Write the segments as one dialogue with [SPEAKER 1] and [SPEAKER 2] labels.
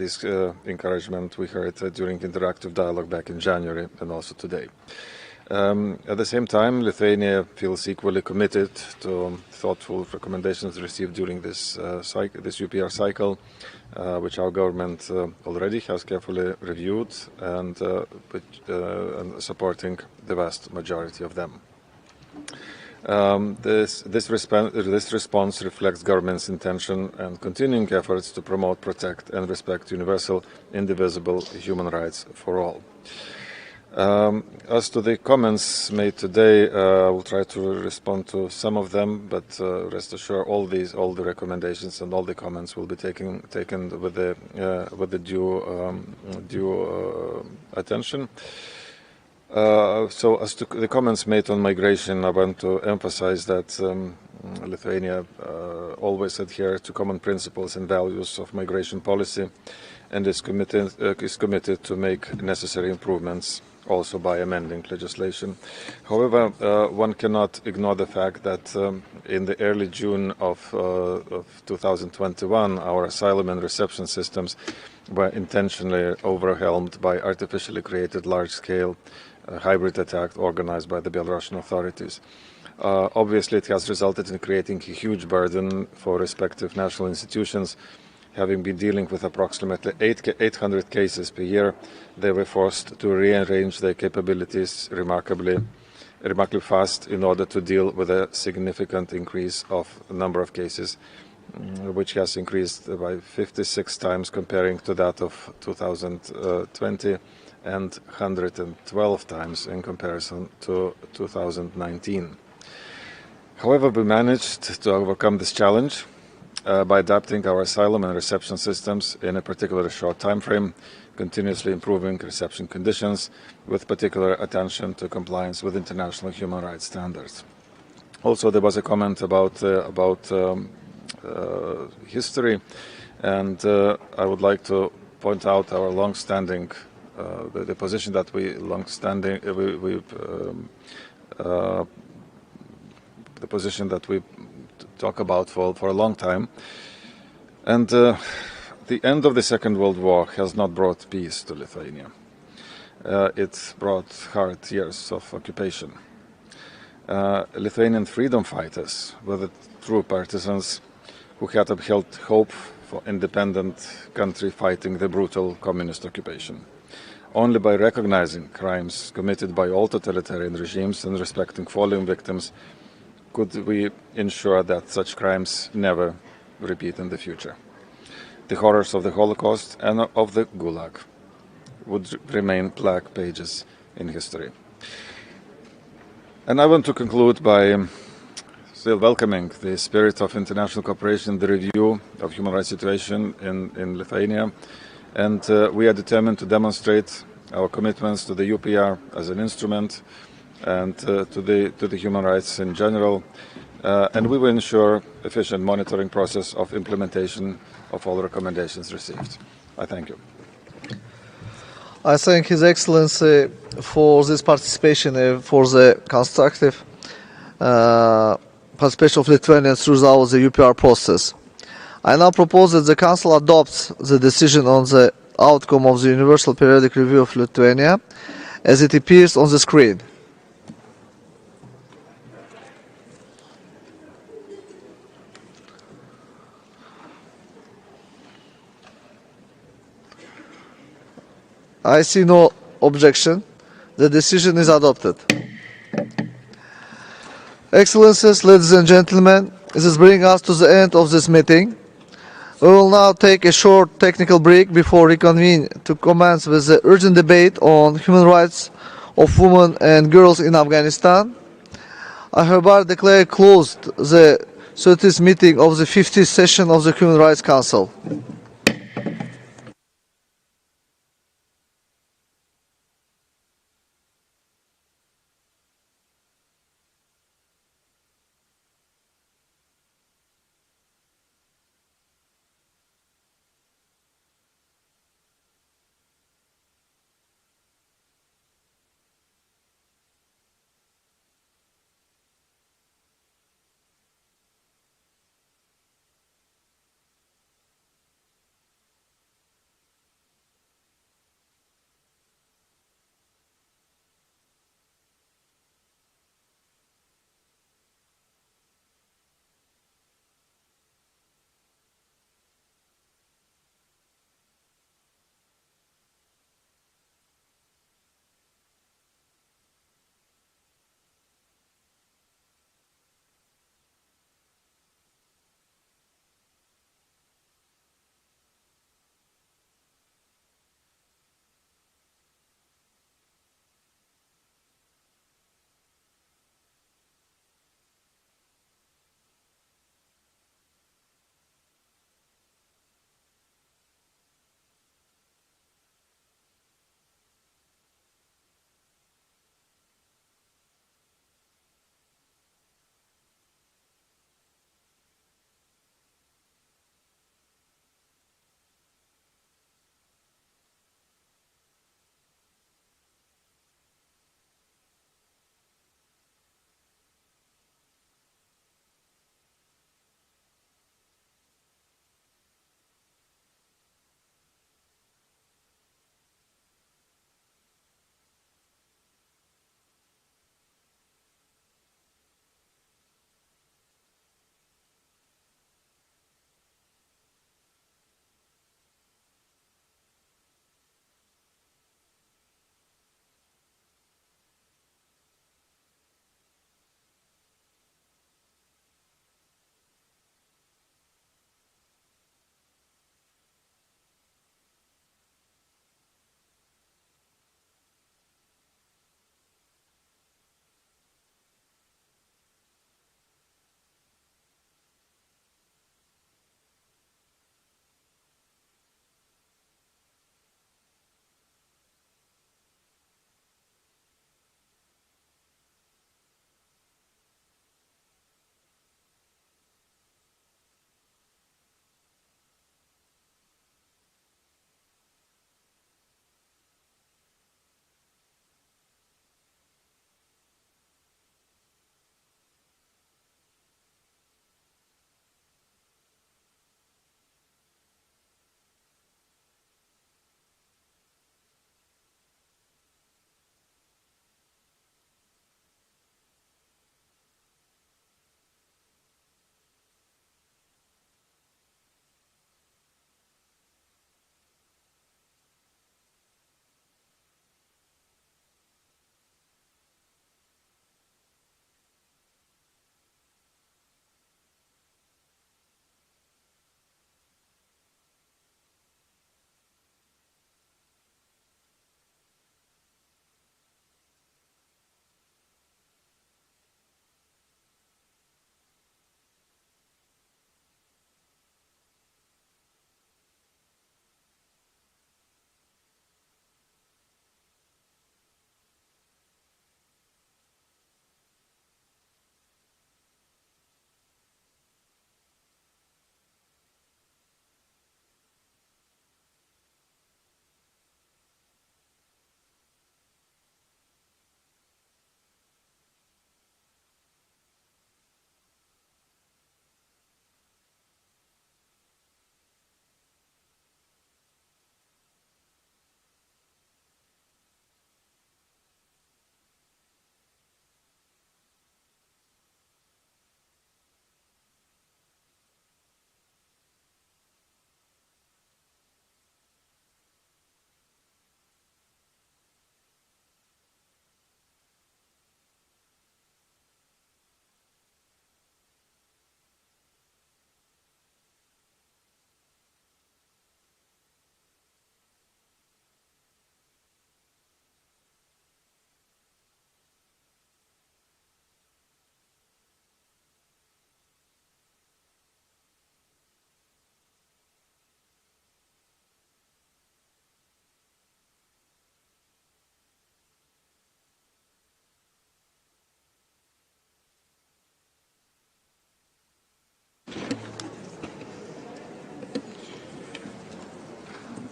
[SPEAKER 1] this encouragement we heard during interactive dialogue back in January and also today. At the same time, Lithuania feels equally committed to thoughtful recommendations received during this UPR cycle, which our government already has carefully reviewed and supporting the vast majority of them. This response reflects government's intention and continuing efforts to promote, protect and respect universal, indivisible human rights for all. As to the comments made today, I will try to respond to some of them, but rest assured, all the recommendations and all the comments will be taken with the due attention. So as to the comments made on migration, I want to emphasize that Lithuania always adheres to common principles and values of migration policy and is committed to make necessary improvements also by amending legislation. However, one cannot ignore the fact that in the early June of 2021, our asylum and reception systems were intentionally overwhelmed by artificially created large-scale hybrid attack organized by the Belarusian authorities. Obviously, it has resulted in creating a huge burden for respective national institutions. Having been dealing with approximately 800 cases per year, they were forced to rearrange their capabilities remarkably fast in order to deal with a significant increase of the number of cases, which has increased by 56 times comparing to that of 2020 and 112 times in comparison to 2019. However, we managed to overcome this challenge by adapting our asylum and reception systems in a particularly short time frame, continuously improving reception conditions with particular attention to compliance with international human rights standards. Also, there was a comment about history, and I would like to point out our long-standing the position that we the position that we talk about for a long time. And the end of the Second World War has not brought peace to Lithuania. It brought hard years of occupation. Lithuanian freedom fighters were the true partisans who had upheld hope for independent country fighting the brutal communist occupation. Only by recognizing crimes committed by all totalitarian regimes and respecting fallen victims could we ensure that such crimes never repeat in the future. The horrors of the Holocaust and of the Gulag would remain black pages in history. And I want to conclude by still welcoming the spirit of international cooperation, the review of human rights situation in Lithuania. And we are determined to demonstrate our commitments to the UPR as an instrument and to the human rights in general. And we will ensure efficient monitoring process of implementation of all recommendations received. I thank you.
[SPEAKER 2] I thank His Excellency for this participation, for the constructive participation of Lithuanians throughout the UPR process. I now propose that the Council adopts the decision on the outcome of the Universal Periodic Review of Lithuania as it appears on the screen. I see no objection. The decision is adopted. Excellencies, ladies and gentlemen, this brings us to the end of this meeting. We will now take a short technical break before reconvene to commence with the urgent debate on human rights of women and girls in Afghanistan. I hereby declare closed the 30th meeting of the 50th session of the Human Rights Council.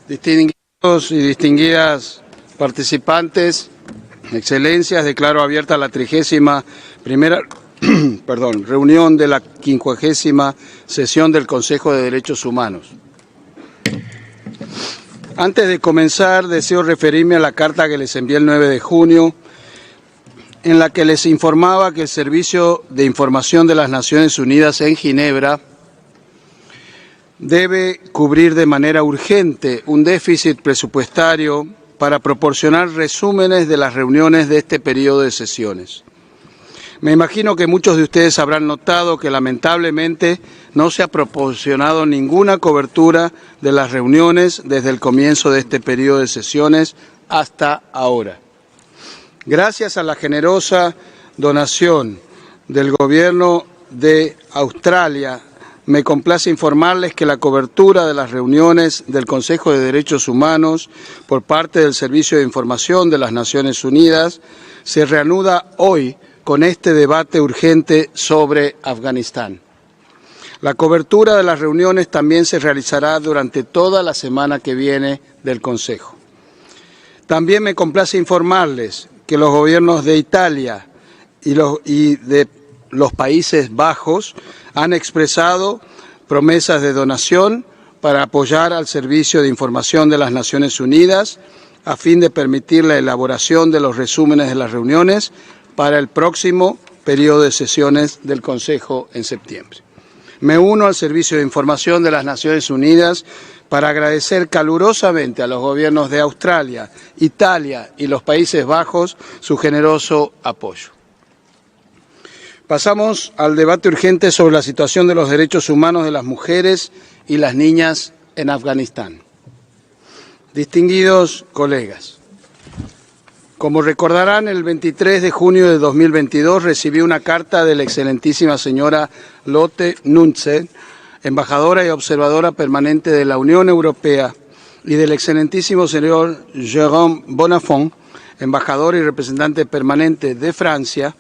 [SPEAKER 3] Distinguidos y distinguidas participantes, excelencias, declaro abierta la 31ª reunión de la 50ª sesión del Consejo de Derechos Humanos. Antes de comenzar, deseo referirme a la carta que les envié el 9 de junio, en la que les informaba que el Servicio de Información de las Naciones Unidas en Ginebra debe cubrir de manera urgente un déficit presupuestario para proporcionar resúmenes de las reuniones de este periodo de sesiones. Me imagino que muchos de ustedes habrán notado que lamentablemente no se ha proporcionado ninguna cobertura de las reuniones desde el comienzo de este periodo de sesiones hasta ahora. Gracias a la generosa donación del Gobierno de Australia, me complace informarles que la cobertura de las reuniones del Consejo de Derechos Humanos por parte del Servicio de Información de las Naciones Unidas se reanuda hoy con este debate urgente sobre Afganistán. La cobertura de las reuniones también se realizará durante toda la semana que viene del Consejo. También me complace informarles que los gobiernos de Italia y de los Países Bajos han expresado promesas de donación para apoyar al Servicio de Información de las Naciones Unidas a fin de permitir la elaboración de los resúmenes de las reuniones para el próximo periodo de sesiones del Consejo en septiembre. Me uno al Servicio de Información de las Naciones Unidas para agradecer calurosamente a los gobiernos de Australia, Italia y los Países Bajos su generoso apoyo. Pasamos al debate urgente sobre la situación de los derechos humanos de las mujeres y las niñas en Afganistán. Distinguidos colegas, como recordarán, el 23 de junio de 2022 recibí una carta de la excelentísima señora Lotte Nunze, embajadora y observadora permanente de la Unión Europea, y del excelentísimo señor Jérôme Bonafont, embajador y representante permanente de Francia,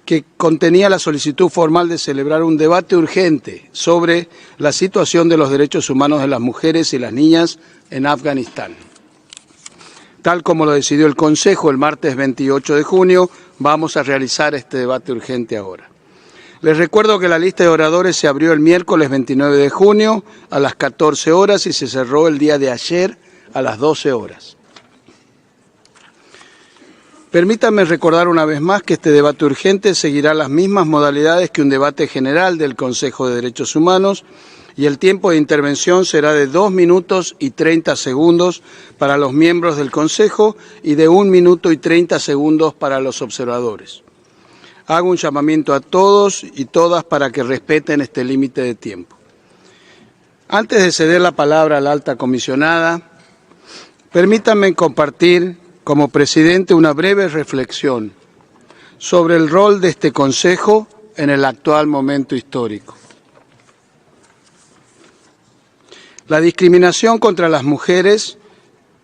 [SPEAKER 3] que contenía la solicitud formal de celebrar un debate urgente sobre la situación de los derechos humanos de las mujeres y las niñas en Afganistán. Tal como lo decidió el Consejo el martes 28 de junio, vamos a realizar este debate urgente ahora. Les recuerdo que la lista de oradores se abrió el miércoles 29 de junio a las 14 horas y se cerró el día de ayer a las 12 horas. Permítanme recordar una vez más que este debate urgente seguirá las mismas modalidades que un debate general del Consejo de Derechos Humanos, y el tiempo de intervención será de 2 minutos y 30 segundos para los miembros del Consejo y de 1 minuto y 30 segundos para los observadores. Hago un llamamiento a todos y todas para que respeten este límite de tiempo. Antes de ceder la palabra a la alta comisionada, permítanme compartir como presidente una breve reflexión sobre el rol de este Consejo en el actual momento histórico. La discriminación contra las mujeres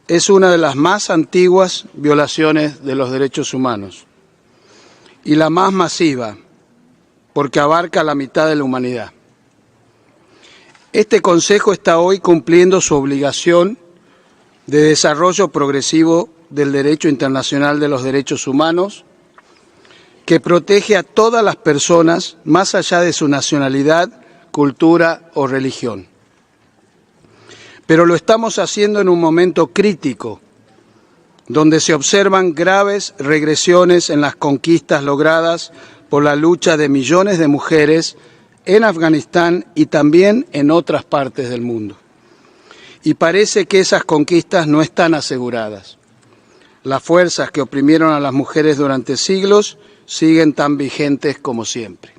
[SPEAKER 3] es una de las más antiguas violaciones de los derechos humanos y la más masiva, porque abarca la mitad de la humanidad. Este Consejo está hoy cumpliendo su obligación de desarrollo progresivo del derecho internacional de los derechos humanos, que protege a todas las personas más allá de su nacionalidad, cultura o religión. Pero lo estamos haciendo en un momento crítico, donde se observan graves regresiones en las conquistas logradas por la lucha de millones de mujeres en Afganistán y también en otras partes del mundo. Y parece que esas conquistas no están aseguradas. Las fuerzas que oprimieron a las mujeres durante siglos siguen tan vigentes como siempre.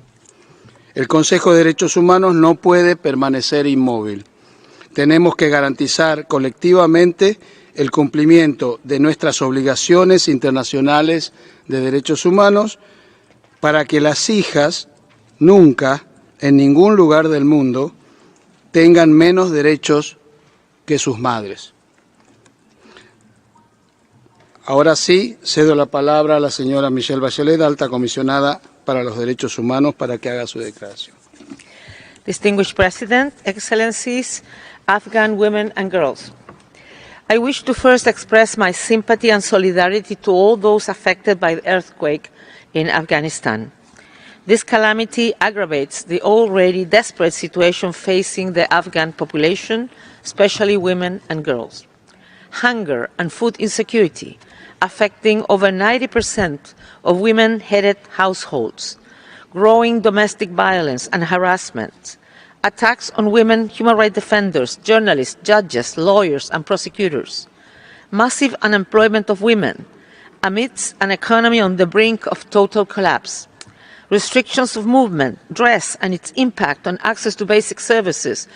[SPEAKER 3] El Consejo de Derechos Humanos no puede permanecer inmóvil. Tenemos que garantizar colectivamente el cumplimiento de nuestras obligaciones internacionales de derechos humanos para que las hijas nunca, en ningún lugar del mundo, tengan menos derechos que sus madres. Ahora sí, cedo la palabra a la señora Michelle Bachelet, alta comisionada para los derechos humanos, para que haga su declaración.
[SPEAKER 4] Distinguished President, Excellencies, Afghan women and girls. I wish to first express my sympathy and solidarity to all those affected by the earthquake in Afghanistan. This calamity aggravates the already desperate situation facing the Afghan population, especially women and girls. Hunger and food insecurity affecting over 90% of women-headed households, growing domestic violence and harassment, attacks on women, human rights defenders, journalists, judges, lawyers, and prosecutors, massive unemployment of women amidst an economy on the brink of total collapse, restrictions of movement, dress, and its impact on access to basic services,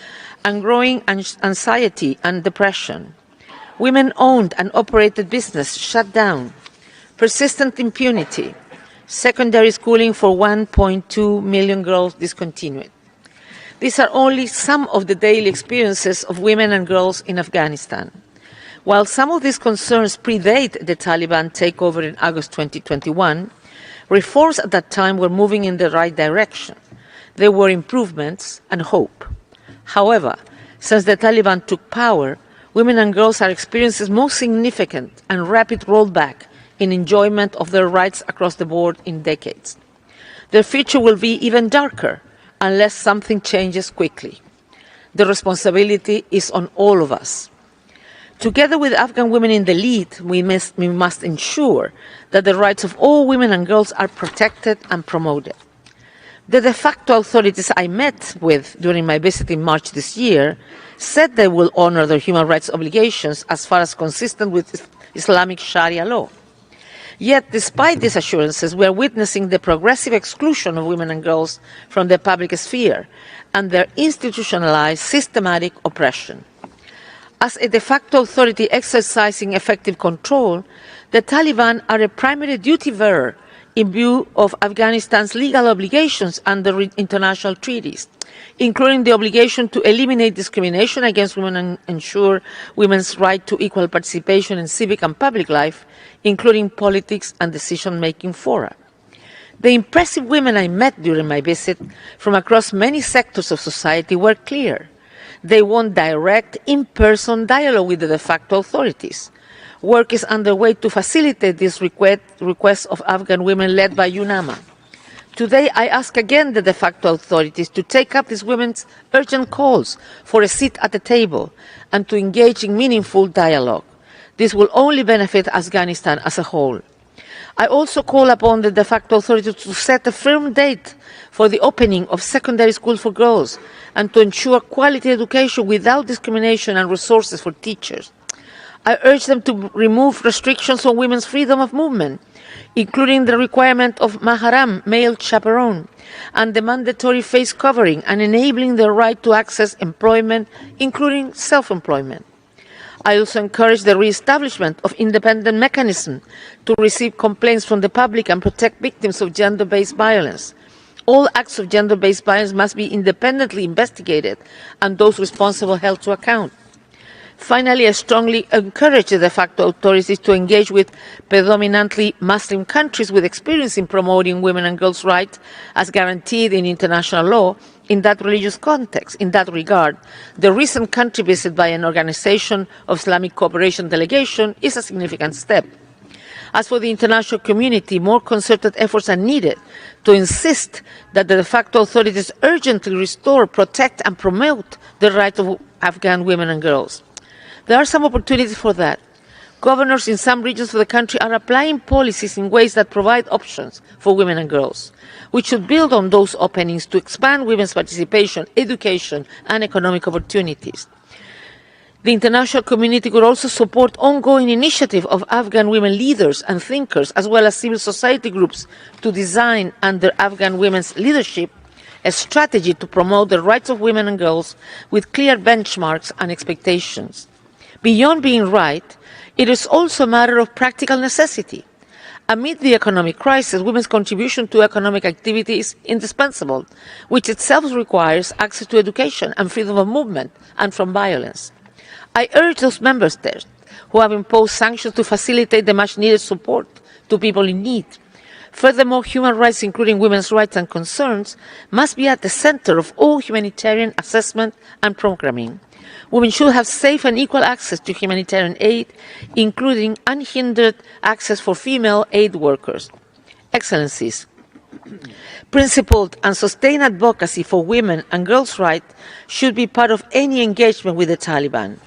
[SPEAKER 4] and growing anxiety and depression, women-owned and operated business shut down, persistent impunity, secondary schooling for 1.2 million girls discontinued. These are only some of the daily experiences of women and girls in Afghanistan. While some of these concerns predate the Taliban takeover in August 2021, reforms at that time were moving in the right direction. There were improvements and hope. However, since the Taliban took power, women and girls are experiencing most significant and rapid rollback in enjoyment of their rights across the board in decades. Their future will be even darker unless something changes quickly. The responsibility is on all of us. Together with Afghan women in the lead, we must ensure that the rights of all women and girls are protected and promoted. The de facto authorities I met with during my visit in March this year said they will honor their human rights obligations as far as consistent with Islamic Sharia law. Yet, despite these assurances, we are witnessing the progressive exclusion of women and girls from the public sphere and their institutionalized systematic oppression. As a de facto authority exercising effective control, the Taliban are a primary duty bearer in view of Afghanistan's legal obligations under international treaties, including the obligation to eliminate discrimination against women and ensure women's right to equal participation in civic and public life, including politics and decision-making fora. The impressive women I met during my visit from across many sectors of society were clear. They want direct, in-person dialogue with the de facto authorities. Work is underway to facilitate this request of Afghan women led by UNAMA. Today, I ask again the de facto authorities to take up these women's urgent calls for a seat at the table and to engage in meaningful dialogue. This will only benefit Afghanistan as a whole. I also call upon the de facto authorities to set a firm date for the opening of secondary schools for girls and to ensure quality education without discrimination and resources for teachers. I urge them to remove restrictions on women's freedom of movement, including the requirement of mahram, male chaperone, and the mandatory face covering and enabling their right to access employment, including self-employment. I also encourage the re-establishment of independent mechanisms to receive complaints from the public and protect victims of gender-based violence. All acts of gender-based violence must be independently investigated and those responsible held to account. Finally, I strongly encourage the de facto authorities to engage with predominantly Muslim countries with experience in promoting women and girls' rights as guaranteed in international law in that religious context. In that regard, the recent country visit by an Organization of Islamic Cooperation delegation is a significant step. As for the international community, more concerted efforts are needed to insist that the de facto authorities urgently restore, protect, and promote the rights of Afghan women and girls. There are some opportunities for that. Governors in some regions of the country are applying policies in ways that provide options for women and girls. We should build on those openings to expand women's participation, education, and economic opportunities. The international community could also support ongoing initiatives of Afghan women leaders and thinkers, as well as civil society groups, to design, under Afghan women's leadership, a strategy to promote the rights of women and girls with clear benchmarks and expectations. Beyond being right, it is also a matter of practical necessity. Amid the economic crisis, women's contribution to economic activity is indispensable, which itself requires access to education and freedom of movement and from violence. I urge those member states who have imposed sanctions to facilitate the much-needed support to people in need. Furthermore, human rights, including women's rights and concerns, must be at the center of all humanitarian assessment and programming. Women should have safe and equal access to humanitarian aid, including unhindered access for female aid workers. Excellencies, principled and sustained advocacy for women and girls' rights should be part of any engagement with the Taliban.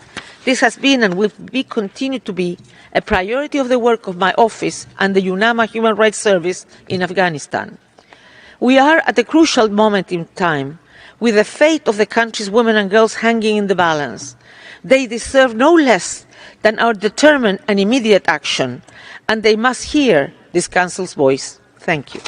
[SPEAKER 4] This has been and will continue to be a priority of the work of my office and the UNAMA Human Rights Service in Afghanistan. We are at a crucial moment in time, with the fate of the country's women and girls hanging in the balance. They deserve no less than our determined and immediate action, and they must hear this Council's voice. Thank you.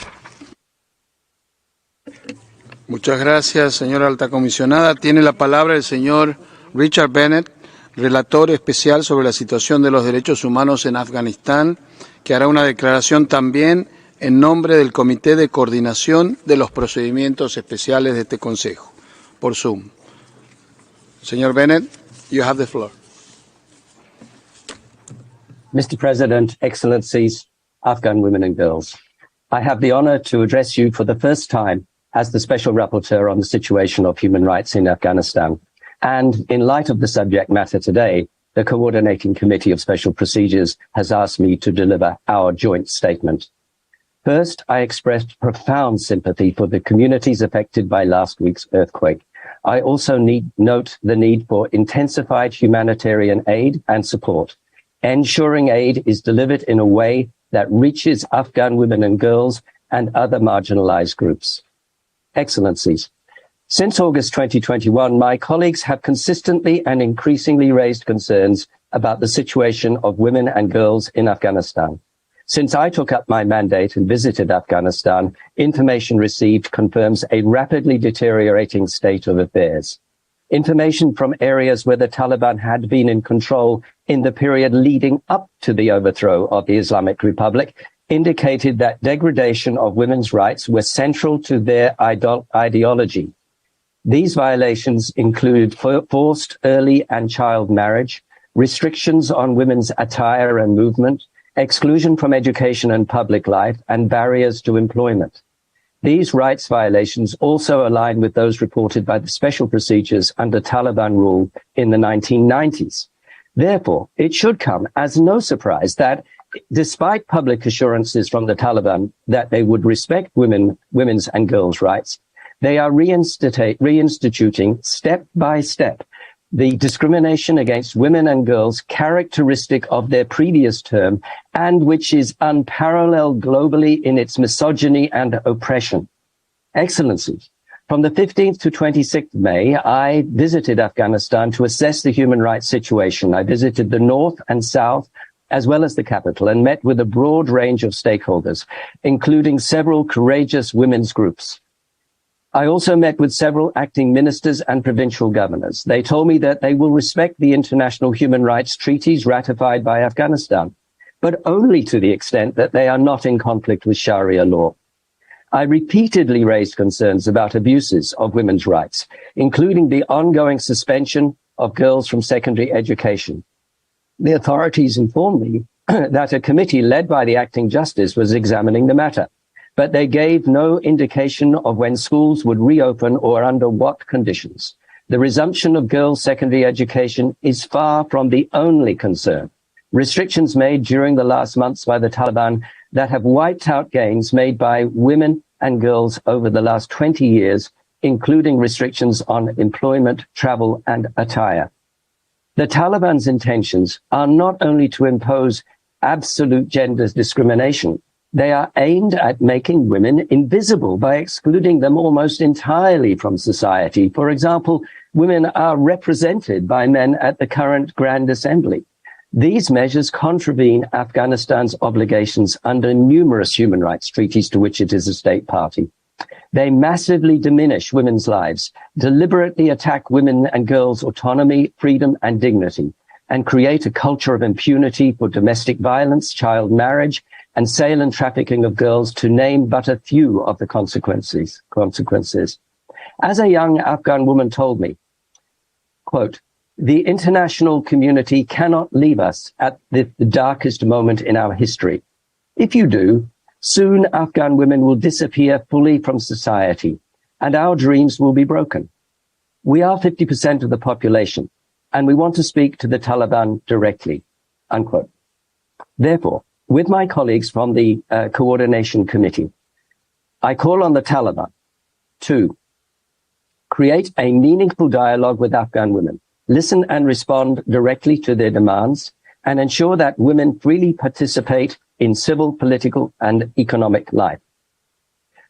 [SPEAKER 3] Muchas gracias, señora alta comisionada. Tiene la palabra el señor Richard Bennett, relator especial sobre la situación de los derechos humanos en Afganistán, que hará una declaración también en nombre del Comité de Coordinación de los Procedimientos Especiales de este Consejo, por Zoom. Señor Bennett, you have the floor.
[SPEAKER 5] Mr. President, Excellencies, Afghan women and girls, I have the honor to address you for the first time as the Special Rapporteur on the situation of human rights in Afghanistan. And in light of the subject matter today, the Coordinating Committee of Special Procedures has asked me to deliver our joint statement. First, I expressed profound sympathy for the communities affected by last week's earthquake. I also note the need for intensified humanitarian aid and support, ensuring aid is delivered in a way that reaches Afghan women and girls and other marginalized groups. Excellencies, since August 2021, my colleagues have consistently and increasingly raised concerns about the situation of women and girls in Afghanistan. Since I took up my mandate and visited Afghanistan, information received confirms a rapidly deteriorating state of affairs. Information from areas where the Taliban had been in control in the period leading up to the overthrow of the Islamic Republic indicated that degradation of women's rights were central to their ideology. These violations include forced early and child marriage, restrictions on women's attire and movement, exclusion from education and public life, and barriers to employment. These rights violations also align with those reported by the special procedures under Taliban rule in the 1990s. Therefore, it should come as no surprise that despite public assurances from the Taliban that they would respect women's and girls' rights, they are reinstituting step by step the discrimination against women and girls characteristic of their previous term and which is unparalleled globally in its misogyny and oppression. Excellencies, from the 15th to 26th May, I visited Afghanistan to assess the human rights situation. I visited the north and south, as well as the capital, and met with a broad range of stakeholders, including several courageous women's groups. I also met with several acting ministers and provincial governors. They told me that they will respect the international human rights treaties ratified by Afghanistan, but only to the extent that they are not in conflict with Sharia law. I repeatedly raised concerns about abuses of women's rights, including the ongoing suspension of girls from secondary education. The authorities informed me that a committee led by the acting justice was examining the matter, but they gave no indication of when schools would reopen or under what conditions. The resumption of girls' secondary education is far from the only concern. Restrictions made during the last months by the Taliban that have wiped out gains made by women and girls over the last 20 years, including restrictions on employment, travel, and attire. The Taliban's intentions are not only to impose absolute gender discrimination, they are aimed at making women invisible by excluding them almost entirely from society. For example, women are represented by men at the current Grand Assembly. These measures contravene Afghanistan's obligations under numerous human rights treaties to which it is a state party. They massively diminish women's lives, deliberately attack women and girls' autonomy, freedom, and dignity, and create a culture of impunity for domestic violence, child marriage, and sale and trafficking of girls, to name but a few of the consequences. As a young Afghan woman told me, quote, "The international community cannot leave us at the darkest moment in our history. If you do, soon Afghan women will disappear fully from society, and our dreams will be broken. We are 50% of the population. and we want to speak to the Taliban directly, unquote. Therefore, with my colleagues from the Coordination Committee, I call on the Taliban to create a meaningful dialogue with Afghan women, listen and respond directly to their demands, and ensure that women freely participate in civil, political, and economic life.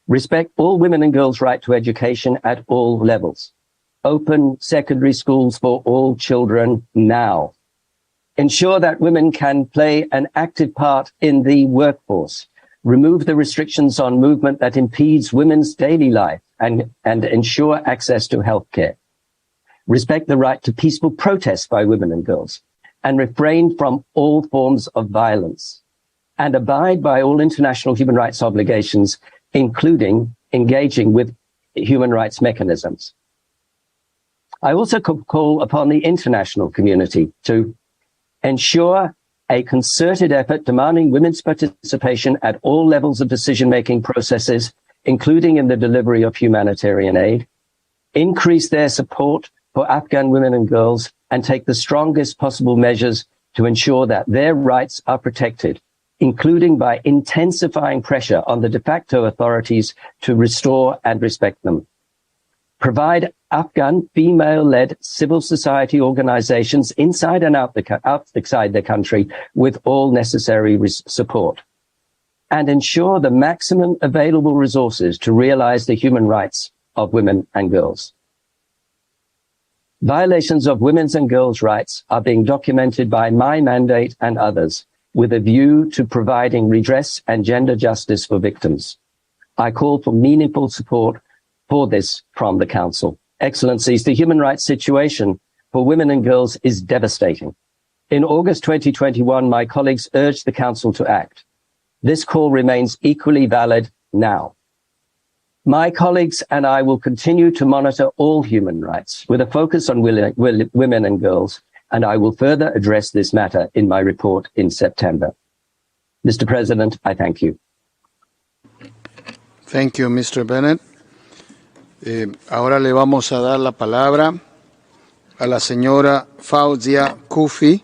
[SPEAKER 5] Respect all women and girls' right to education at all levels. Open secondary schools for all children now. Ensure that women can play an active part in the workforce. Remove the restrictions on movement that impedes women's daily life and ensure access to healthcare. Respect the right to peaceful protest by women and girls and refrain from all forms of violence, and abide by all international human rights obligations, including engaging with human rights mechanisms. I also call upon the international community to ensure a concerted effort demanding women's participation at all levels of decision-making processes, including in the delivery of humanitarian aid, increase their support for Afghan women and girls, and take the strongest possible measures to ensure that their rights are protected, including by intensifying pressure on the de facto authorities to restore and respect them. Provide Afghan female-led civil society organizations inside and outside the country with all necessary support, and ensure the maximum available resources to realize the human rights of women and girls. Violations of women's and girls' rights are being documented by my mandate and others, with a view to providing redress and gender justice for victims. I call for meaningful support for this from the Council. Excellencies, the human rights situation for women and girls is devastating. In August 2021, my colleagues urged the Council to act. This call remains equally valid now. My colleagues and I will continue to monitor all human rights with a focus on women and girls, and I will further address this matter in my report in September. Mr. President, I thank you.
[SPEAKER 3] Thank you, Mr. Bennett. Ahora le vamos a dar la palabra a la señora Fauzia Kufi,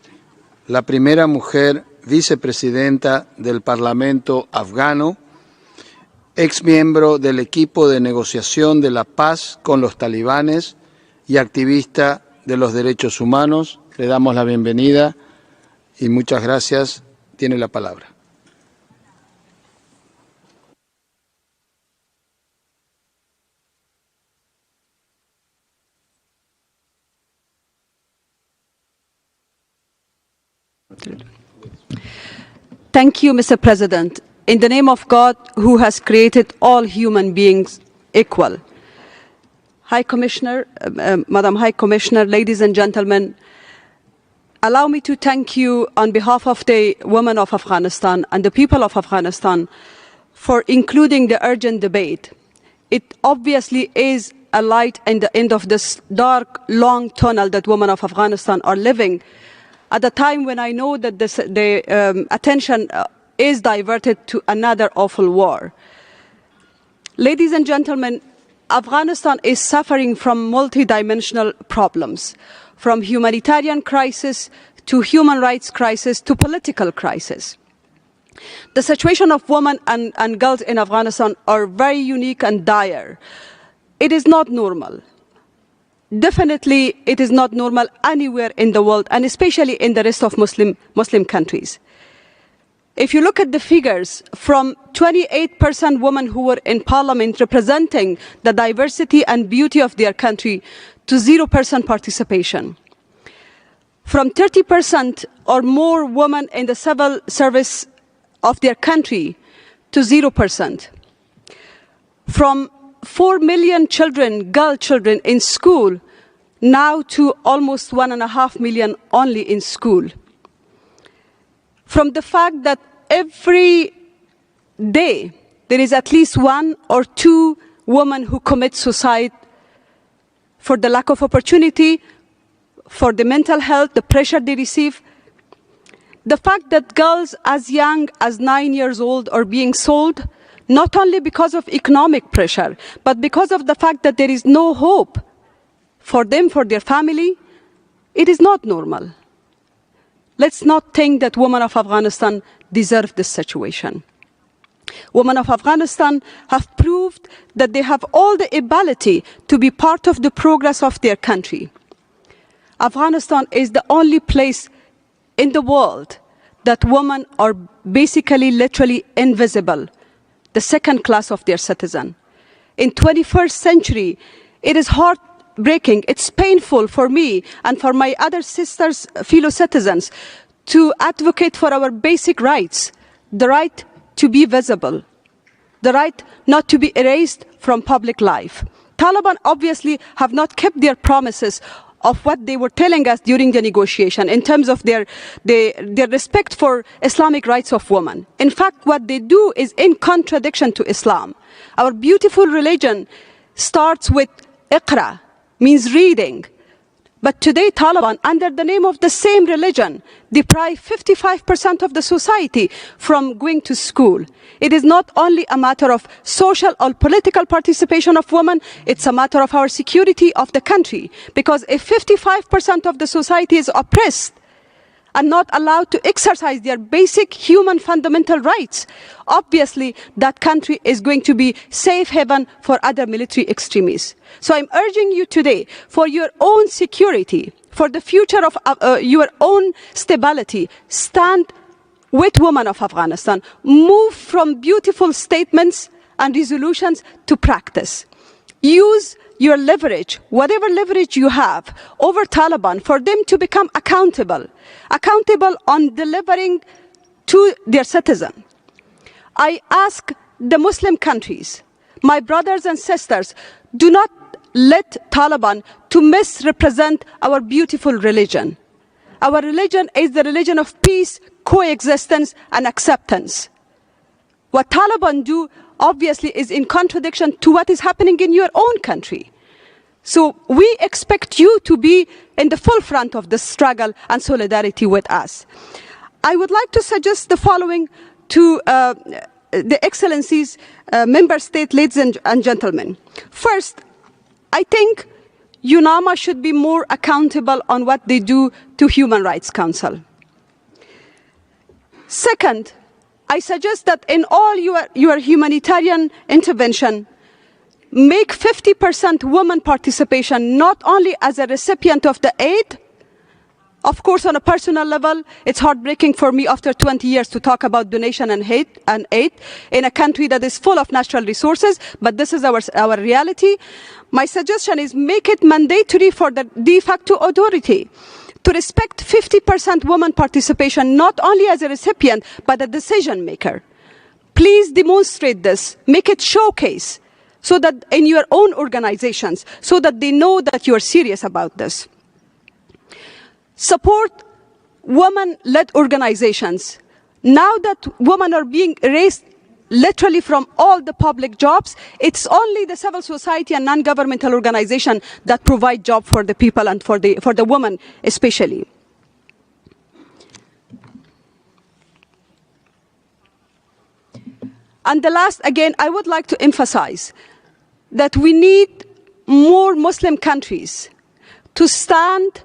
[SPEAKER 3] la primera mujer vicepresidenta del Parlamento afgano, ex miembro del equipo de negociación de la paz con los talibanes y activista de los derechos humanos. Le damos la bienvenida y muchas gracias. Tiene la palabra.
[SPEAKER 6] Thank you, Mr. President. In the name of God, who has created all human beings equal. High Commissioner, Madam High Commissioner, ladies and gentlemen, allow me to thank you on behalf of the women of Afghanistan and the people of Afghanistan for including the urgent debate. It obviously is a light at the end of this dark, long tunnel that women of Afghanistan are living at a time when I know that the attention is diverted to another awful war. Ladies and gentlemen, Afghanistan is suffering from multidimensional problems, from humanitarian crisis to human rights crisis to political crisis. The situation of women and girls in Afghanistan are very unique and dire. It is not normal. Definitely, it is not normal anywhere in the world, and especially in the rest of Muslim countries. If you look at the figures, from 28% women who were in parliament representing the diversity and beauty of their country to 0% participation. From 30% or more women in the civil service of their country to 0%. From 4 million children, girl children in school, now to almost 1.5 million only in school. From the fact that every day there is at least 1 or 2 women who commit suicide for the lack of opportunity, for the mental health, the pressure they receive. The fact that girls as young as 9 years old are being sold, not only because of economic pressure, but because of the fact that there is no hope for them, for their family, It is not normal. Let's not think that women of Afghanistan deserve this situation. Women of Afghanistan have proved that they have all the ability to be part of the progress of their country. Afghanistan is the only place in the world that women are basically literally invisible, the second class of their citizen. In 21st century, it is heartbreaking, it's painful for me and for my other sisters, fellow citizens, to advocate for our basic rights, the right to be visible, the right not to be erased from public life. Taliban obviously have not kept their promises of what they were telling us during the negotiation in terms of their respect for Islamic rights of women. In fact, what they do is in contradiction to Islam. Our beautiful religion starts with Iqra, means reading. But today, Taliban, under the name of the same religion, deprive 55% of the society from going to school. It is not only a matter of social or political participation of women, it's a matter of our security of the country. Because if 55% of the society is oppressed and not allowed to exercise their basic human fundamental rights, obviously that country is going to be safe haven for other military extremists. So I'm urging you today, for your own security, for the future of your own stability, stand with women of Afghanistan. Move from beautiful statements and resolutions to practice. Use your leverage, whatever leverage you have over Taliban, for them to become accountable on delivering to their citizens. I ask the Muslim countries, my brothers and sisters, do not let Taliban to misrepresent our beautiful religion. Our religion is the religion of peace, coexistence, and acceptance. What Taliban do, obviously, is in contradiction to what is happening in your own country. So we expect you to be in the forefront of this struggle and solidarity with us. I would like to suggest the following to the Excellencies, Member State, ladies and gentlemen. First, I think UNAMA should be more accountable on what they do to Human Rights Council. Second, I suggest that in all your humanitarian intervention, make 50% women participation, not only as a recipient of the aid. Of course, on a personal level, it's heartbreaking for me after 20 years to talk about donation and aid in a country that is full of natural resources, but this is our reality. My suggestion is make it mandatory for the de facto authority to respect 50% women participation, not only as a recipient, but a decision maker. Please demonstrate this, make it showcase, so that in your own organizations, so that they know that you're serious about this. Support women-led organizations. Now that women are being erased literally from all the public jobs, it's only the civil society and non-governmental organization that provide jobs for the people and for the women especially. And the last, again, I would like to emphasize that we need more Muslim countries to stand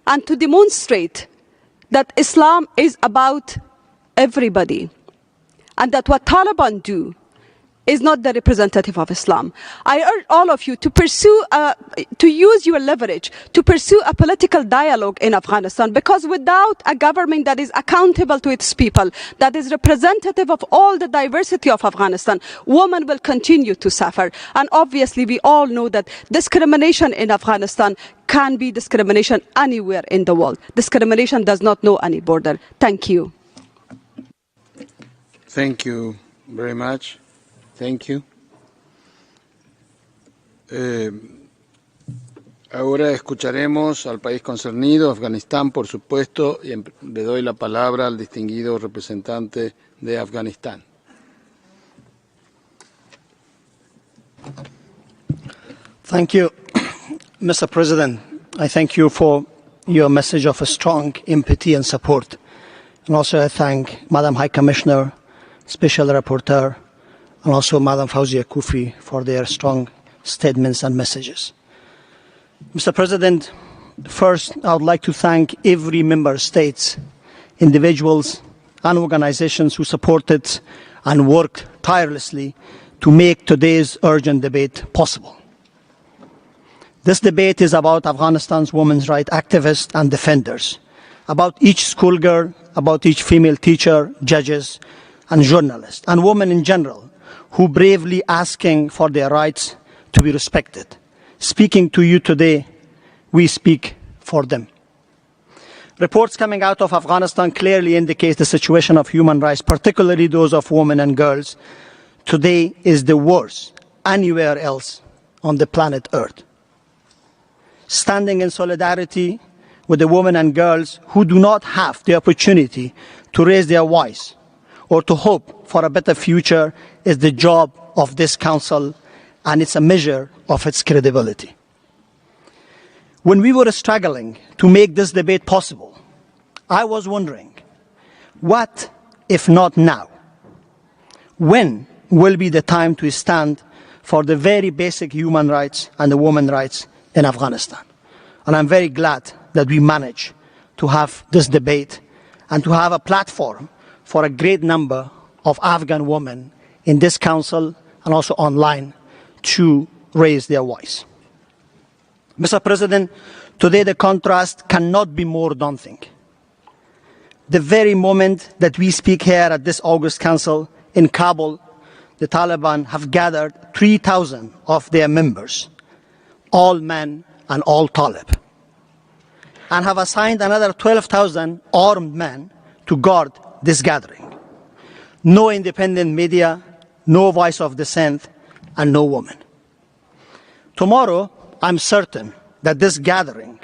[SPEAKER 6] and to demonstrate that Islam is about everybody, and that what Taliban do is not the representative of Islam. I urge all of you to pursue, to use your leverage, to pursue a political dialogue in Afghanistan, because without a government that is accountable to its people, that is representative of all the diversity of Afghanistan, women will continue to suffer. And obviously we all know that discrimination in Afghanistan can be discrimination anywhere in the world. Discrimination does not know any border. Thank you.
[SPEAKER 3] Thank you very much. Thank you. Ahora escucharemos al país concernido, Afganistán, por supuesto, y le doy la palabra al distinguido representante de Afganistán.
[SPEAKER 7] Thank you, Mr. President. I thank you for your message of a strong empathy and support. And also I thank Madam High Commissioner, Special Rapporteur, and also Madam Fawzia Kufi for their strong statements and messages. Mr. President, First, I would like to thank every member state, individuals and organizations who supported and worked tirelessly to make today's urgent debate possible. This debate is about Afghanistan's women's rights activists and defenders, about each schoolgirl, about each female teacher, judges, and journalists, and women in general, who bravely asking for their rights to be respected. Speaking to you today, we speak for them. Reports coming out of Afghanistan clearly indicate the situation of human rights, particularly those of women and girls, today is the worst anywhere else on the planet Earth. Standing in solidarity with the women and girls who do not have the opportunity to raise their voice or to hope for a better future is the job of this Council, and it's a measure of its credibility. When we were struggling to make this debate possible, I was wondering, what if not now? When will be the time to stand for the very basic human rights and the women's rights in Afghanistan? And I'm very glad that we managed to have this debate and to have a platform for a great number of Afghan women in this Council and also online to raise their voice. Mr. President, today the contrast cannot be more daunting. The very moment that we speak here at this August Council in Kabul, the Taliban have gathered 3,000 of their members, all men and all Talib, and have assigned another 12,000 armed men to guard this gathering. No independent media, no voice of dissent, and no woman. Tomorrow, I'm certain that this gathering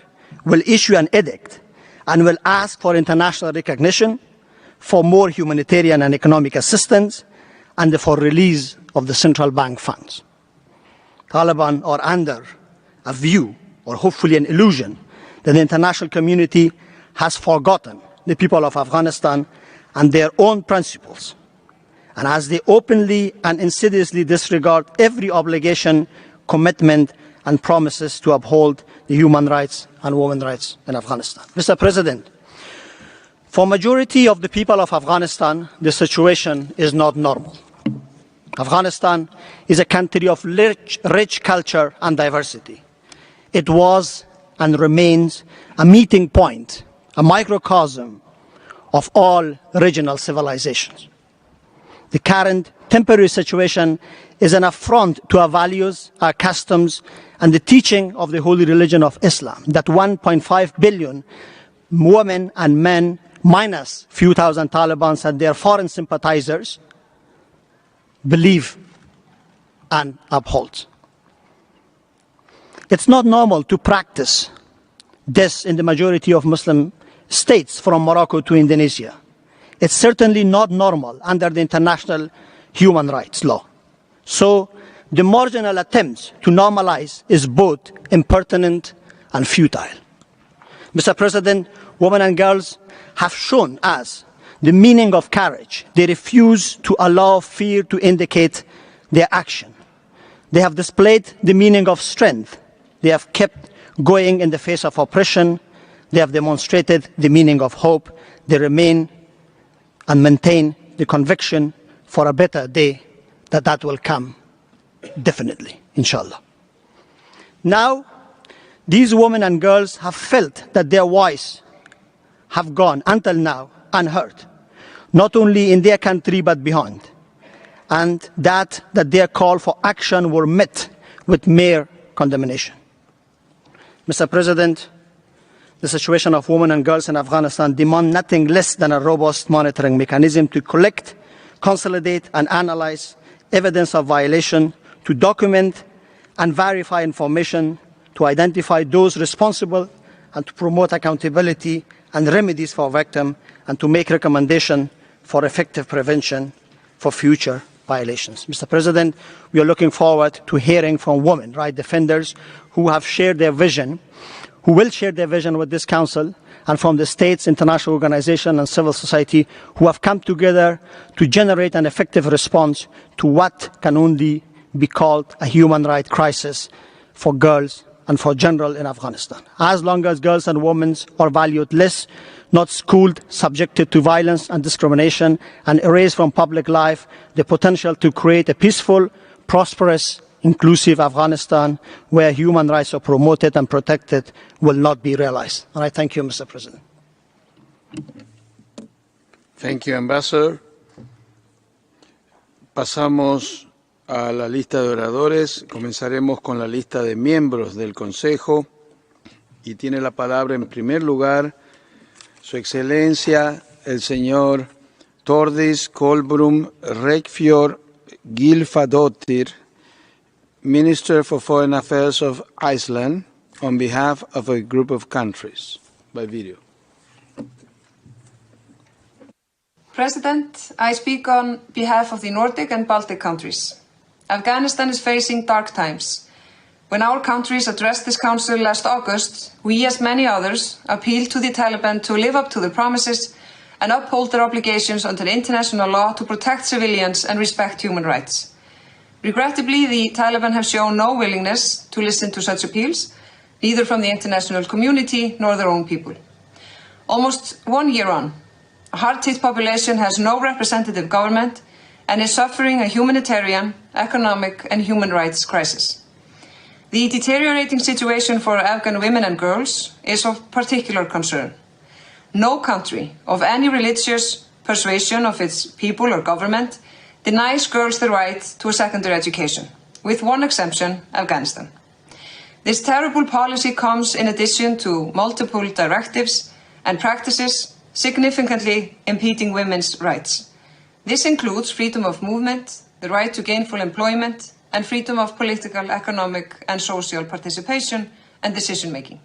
[SPEAKER 7] will issue an edict and will ask for international recognition, for more humanitarian and economic assistance, and for release of the central bank funds. Taliban are under a view, or hopefully an illusion, that the international community has forgotten the people of Afghanistan and their own principles. And as they openly and insidiously disregard every obligation, commitment, and promises to uphold the human rights and women's rights in Afghanistan. Mr. President, for majority of the people of Afghanistan, the situation is not normal. Afghanistan is a country of rich culture and diversity. It was and remains a meeting point, a microcosm of all regional civilizations. The current temporary situation is an affront to our values, our customs, and the teaching of the holy religion of Islam, that 1.5 billion women and men, minus few thousand Taliban and their foreign sympathizers, believe and uphold. It's not normal to practice this in the majority of Muslim states from Morocco to Indonesia. It's certainly not normal under the international human rights law. So the marginal attempts to normalize is both impertinent and futile. Mr. President, women and girls have shown us the meaning of courage. They refuse to allow fear to indicate their action. They have displayed the meaning of strength. They have kept going in the face of oppression. They have demonstrated the meaning of hope. They remain and maintain the conviction for a better day that will come, definitely, inshallah. Now, these women and girls have felt that their voice have gone until now unheard, not only in their country but beyond, and that their call for action were met with mere condemnation. Mr. President, the situation of women and girls in Afghanistan demand nothing less than a robust monitoring mechanism to collect, consolidate, and analyze evidence of violation, to document and verify information, to identify those responsible, and to promote accountability and remedies for victims, and to make recommendations for effective prevention for future violations. Mr. President, we are looking forward to hearing from women rights defenders who have shared their vision, who will share their vision with this Council, and from the states, international organizations, and civil society who have come together to generate an effective response to what can only be called a human rights crisis for girls and for general in Afghanistan. As long as girls and women are valued less, not schooled, subjected to violence and discrimination, and erased from public life, the potential to create a peaceful, prosperous, inclusive Afghanistan where human rights are promoted and protected will not be realized. And I thank you, Mr. President.
[SPEAKER 3] Thank you, Ambassador. Pasamos a la lista de oradores. Comenzaremos con la lista de miembros del Consejo. Y tiene la palabra en primer lugar Su Excelencia el señor Tordis Kolbrum Reykfjord Gylfadóttir, Minister for Foreign Affairs of Iceland, on behalf of a group of countries. By video.
[SPEAKER 8] President, I speak on behalf of the Nordic and Baltic countries. Afghanistan is facing dark times. When our countries addressed this council last August, we, as many others, appealed to the Taliban to live up to their promises and uphold their obligations under international law to protect civilians and respect human rights. Regrettably, the Taliban have shown no willingness to listen to such appeals, neither from the international community nor their own people. Almost 1 year on, a hard-hit population has no representative government and is suffering a humanitarian, economic and human rights crisis. The deteriorating situation for Afghan women and girls is of particular concern. No country of any religious persuasion of its people or government denies girls the right to a secondary education, with one exception, Afghanistan. This terrible policy comes in addition to multiple directives and practices significantly impeding women's rights. This includes freedom of movement, the right to gainful employment, and freedom of political, economic, and social participation and decision-making.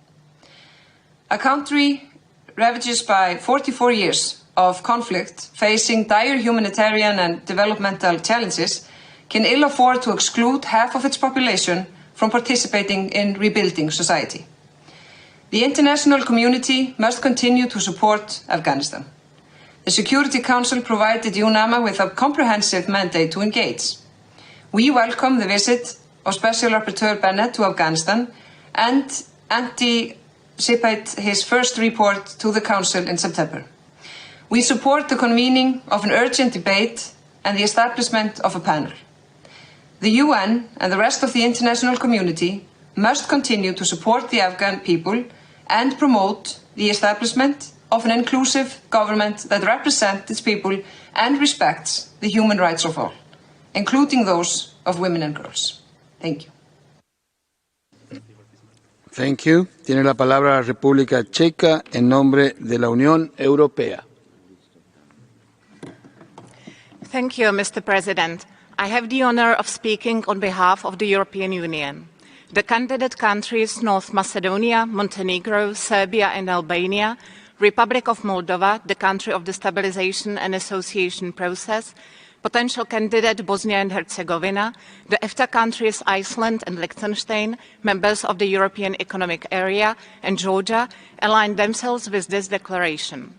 [SPEAKER 8] A country ravaged by 44 years of conflict, facing dire humanitarian and developmental challenges, can ill afford to exclude half of its population from participating in rebuilding society. The international community must continue to support Afghanistan. The Security Council provided UNAMA with a comprehensive mandate to engage. We welcome the visit of Special Rapporteur Bennett to Afghanistan and anticipate his first report to the Council in September. We support the convening of an urgent debate and the establishment of a panel. The UN and the rest of the international community must continue to support the Afghan people and promote the establishment of an inclusive government that represents its people and respects the human rights of all, including those of women and girls. Thank you.
[SPEAKER 3] Thank you. Tiene la palabra la República Checa en nombre de la Unión Europea.
[SPEAKER 9] Thank you, Mr. President. I have the honor of speaking on behalf of the European Union. The candidate countries North Macedonia, Montenegro, Serbia and Albania, Republic of Moldova, the country of the Stabilization and Association process, potential candidate Bosnia and Herzegovina, the EFTA countries Iceland and Liechtenstein, members of the European Economic Area, and Georgia, aligned themselves with this declaration.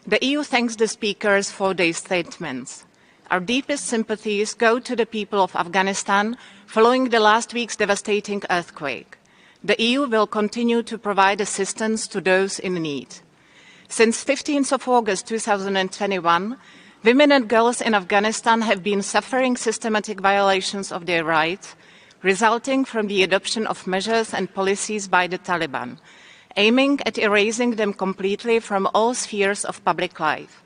[SPEAKER 9] The EU thanks the speakers for their statements. Our deepest sympathies go to the people of Afghanistan following the last week's devastating earthquake. The EU will continue to provide assistance to those in need. Since 15th of August 2021, women and girls in Afghanistan have been suffering systematic violations of their rights, resulting from the adoption of measures and policies by the Taliban, aiming at erasing them completely from all spheres of public life.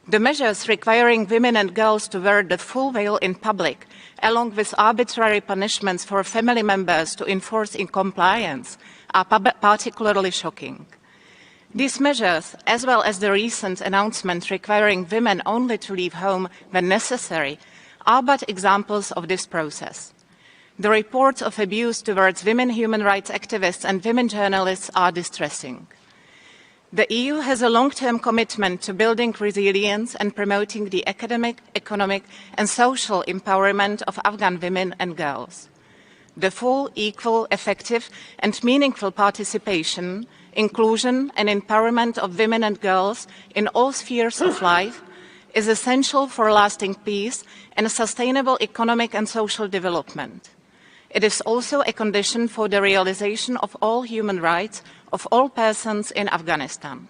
[SPEAKER 9] The measures requiring women and girls to wear the full veil in public, along with arbitrary punishments for family members to enforce in compliance, are particularly shocking. These measures, as well as the recent announcement requiring women only to leave home when necessary, are but examples of this process. The reports of abuse towards women human rights activists and women journalists are distressing. The EU has a long-term commitment to building resilience and promoting the academic, economic and social empowerment of Afghan women and girls. The full, equal, effective and meaningful participation, inclusion and empowerment of women and girls in all spheres of life is essential for lasting peace and sustainable economic and social development. It is also a condition for the realization of all human rights of all persons in Afghanistan.